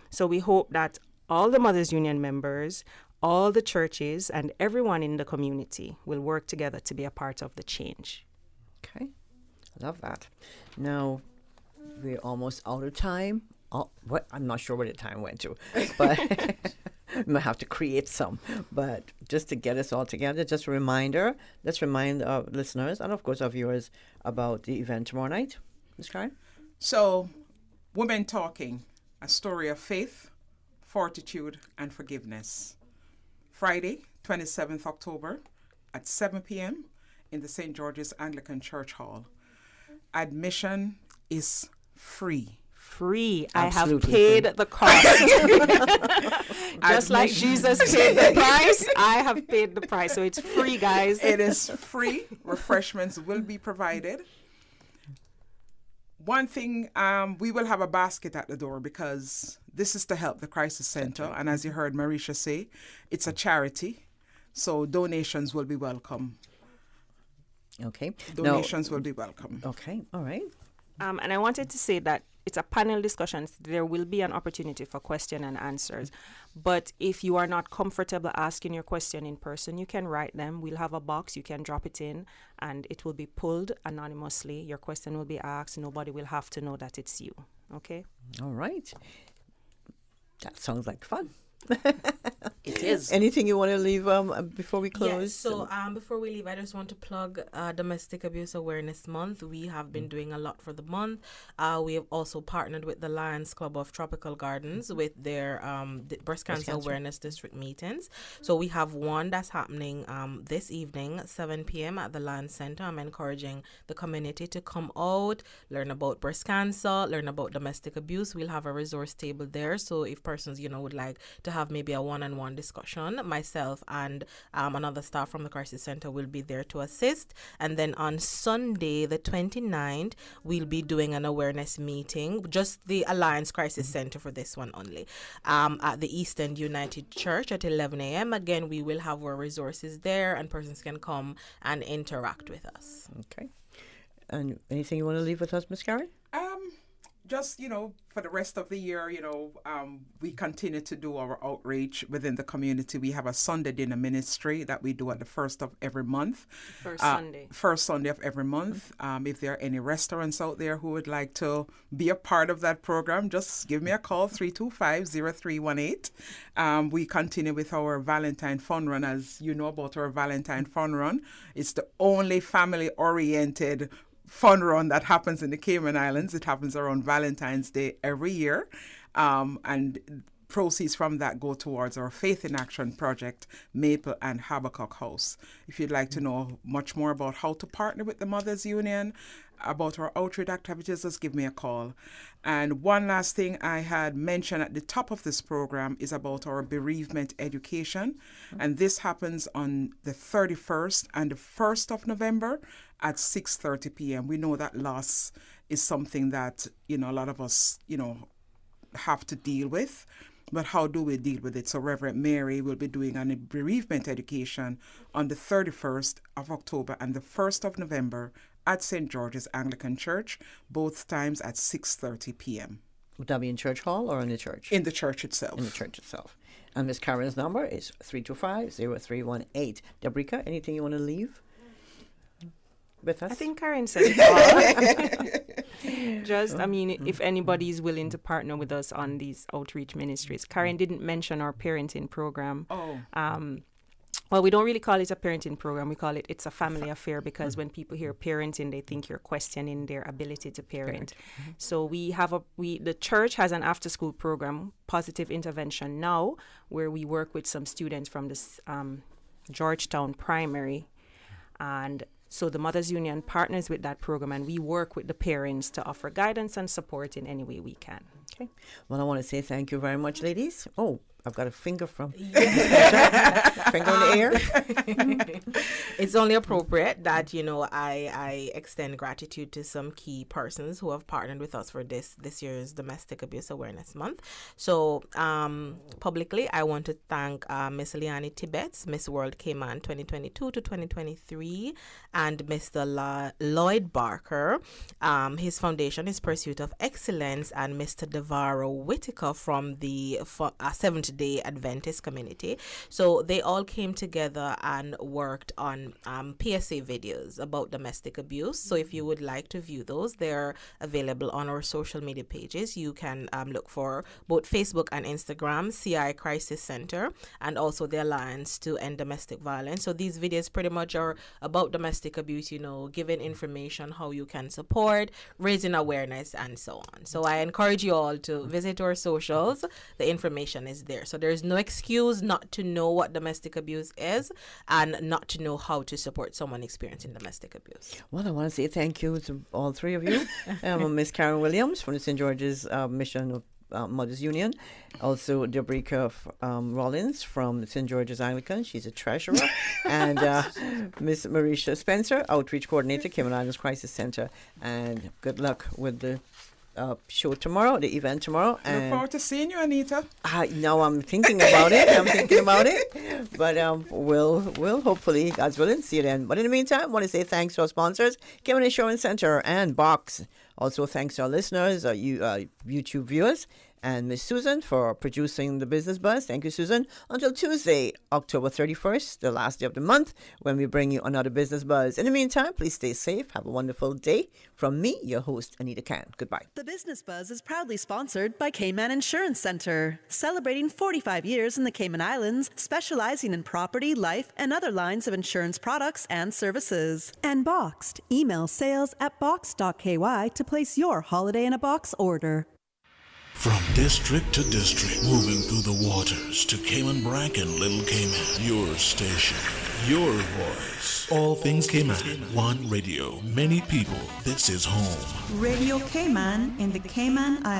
So we hope that all the Mothers Union members, all the churches, and everyone in the community will work together to be a part of the change. Okay, love that. Now, we're almost out of time. I'm not sure where the time went to, but we might have to create some. But just to get us all together, just a reminder, let's remind our listeners and, of course, our viewers about the event tomorrow night. Ms. Karen? So, Women Talking, a story of faith, fortitude, and forgiveness. Friday, 27th October at 7 p.m. in the St. George's Anglican Church Hall. Admission is free. Free. Absolutely I have paid the cost. Just like Jesus paid the price, I have paid the price. So it's free, guys. It is free. Refreshments will be provided. One thing, we will have a basket at the door because this is to help the Crisis Center. And as you heard Marisha say, it's a charity. So donations will be welcome. Okay. Donations will be welcome. Okay. All right. And I wanted to say that it's a panel discussion. There will be an opportunity for question and answers. But if you are not comfortable asking your question in person, you can write them. We'll have a box. You can drop it in, and it will be pulled anonymously. Your question will be asked. Nobody will have to know that it's you. Okay? All right. That sounds like fun. It is. Anything you want to leave before we close? Yes, so before we leave, I just want to plug Domestic Abuse Awareness Month. We have been doing a lot for the month. We have also partnered with the Lions Club of Tropical Gardens with their breast cancer awareness district meetings. So we have one that's happening this evening, 7 p.m. at the Lions Center. I'm encouraging the community to come out, learn about breast cancer, learn about domestic abuse. We'll have a resource table there. So if persons, would like to have maybe a one-on-one discussion, myself and another staff from the Crisis Center will be there to assist. And then on Sunday, the 29th, we'll be doing an awareness meeting, just the Alliance Crisis Center for this one only, at the East End United Church at 11 a.m. Again, we will have our resources there and persons can come and interact with us. Okay. And anything you want to leave with us, Ms. Karen? Just, for the rest of the year, we continue to do our outreach within the community. We have a Sunday dinner ministry that we do at the first of every month. First Sunday of every month. If there are any restaurants out there who would like to be a part of that program, just give me a call, 325-0318. We continue with our Valentine Fun Run. As you know about our Valentine Fun Run, it's the only family-oriented fun run that happens in the Cayman Islands. It happens around Valentine's Day every year. And proceeds from that go towards our Faith in Action project, Maple and Habakkuk House. If you'd like to know much more about how to partner with the Mothers Union, about our outreach activities, just give me a call. And one last thing I had mentioned at the top of this program is about our bereavement education. And this happens on the 31st and the 1st of November at 6:30 p.m. We know that loss is something that, a lot of us, have to deal with. But how do we deal with it? So Reverend Mary will be doing a bereavement education on the 31st of October and the 1st of November at St. George's Anglican Church, both times at 6:30 p.m. Would that be in Church Hall or in the church? In the church itself. In the church itself. And Miss Karen's number is 325-0318. Dabrika, anything you want to leave with us? I think Karen said it all. Just, if anybody is willing to partner with us on these outreach ministries. Karen didn't mention our parenting program. Well, we don't really call it a parenting program. We call it It's a Family Affair, because when people hear parenting, they think you're questioning their ability to parent. So the church has an after-school program, Positive Intervention Now, where we work with some students from this Georgetown Primary, and so the Mothers Union partners with that program, and we work with the parents to offer guidance and support in any way we can. Okay. Well, I want to say thank you very much, ladies. Oh, I've got a finger from finger in the air. It's only appropriate that I extend gratitude to some key persons who have partnered with us for this year's Domestic Abuse Awareness Month. So publicly, I want to thank Miss Liani Tibbetts, Miss World Cayman 2022 to 2023, and Mr. Lloyd Barker, his foundation, his Pursuit of Excellence, and Mr. Devaro Whitaker from the Seventh-day Adventist community. So they all came together and worked on PSA videos about domestic abuse. So if you would like to view those, they're available on our social media pages. You can look for both Facebook and Instagram, CI Crisis Center, and also the Alliance to End Domestic Violence. So these videos pretty much are about domestic abuse, giving information, how you can support, raising awareness, and so on. So I encourage you all to visit our socials. The information is there. So there's no excuse not to know what domestic abuse is and not to know how to support someone experiencing domestic abuse. Well, I want to say thank you to all three of you. Miss Karen Williams from the St. George's Mission of Mothers Union. Also, Dabrika Rollins from St. George's Anglican. She's a treasurer. And Miss Marisha Spencer, Outreach Coordinator, Cayman Islands Crisis Center. And good luck with the show tomorrow, the event tomorrow. Look forward to seeing you, Anita. No, I'm thinking about it. But we'll hopefully, God's willing, see you then. But in the meantime, I want to say thanks to our sponsors, Cayman Insurance Center and Box. Also, thanks to our listeners, YouTube viewers, and Miss Susan for producing the Business Buzz. Thank you, Susan. Until Tuesday, October 31st, the last day of the month, when we bring you another Business Buzz. In the meantime, please stay safe. Have a wonderful day. From me, your host, Anita Can. Goodbye. The Business Buzz is proudly sponsored by Cayman Insurance Center, celebrating 45 years in the Cayman Islands, specializing in property, life, and other lines of insurance products and services. And Boxed. Email sales@box.ky to place your holiday in a box order. From district to district, moving through the waters to Cayman Brac and Little Cayman. Your station, your voice. All things Cayman. One radio, many people. This is home. Radio Cayman in the Cayman Islands.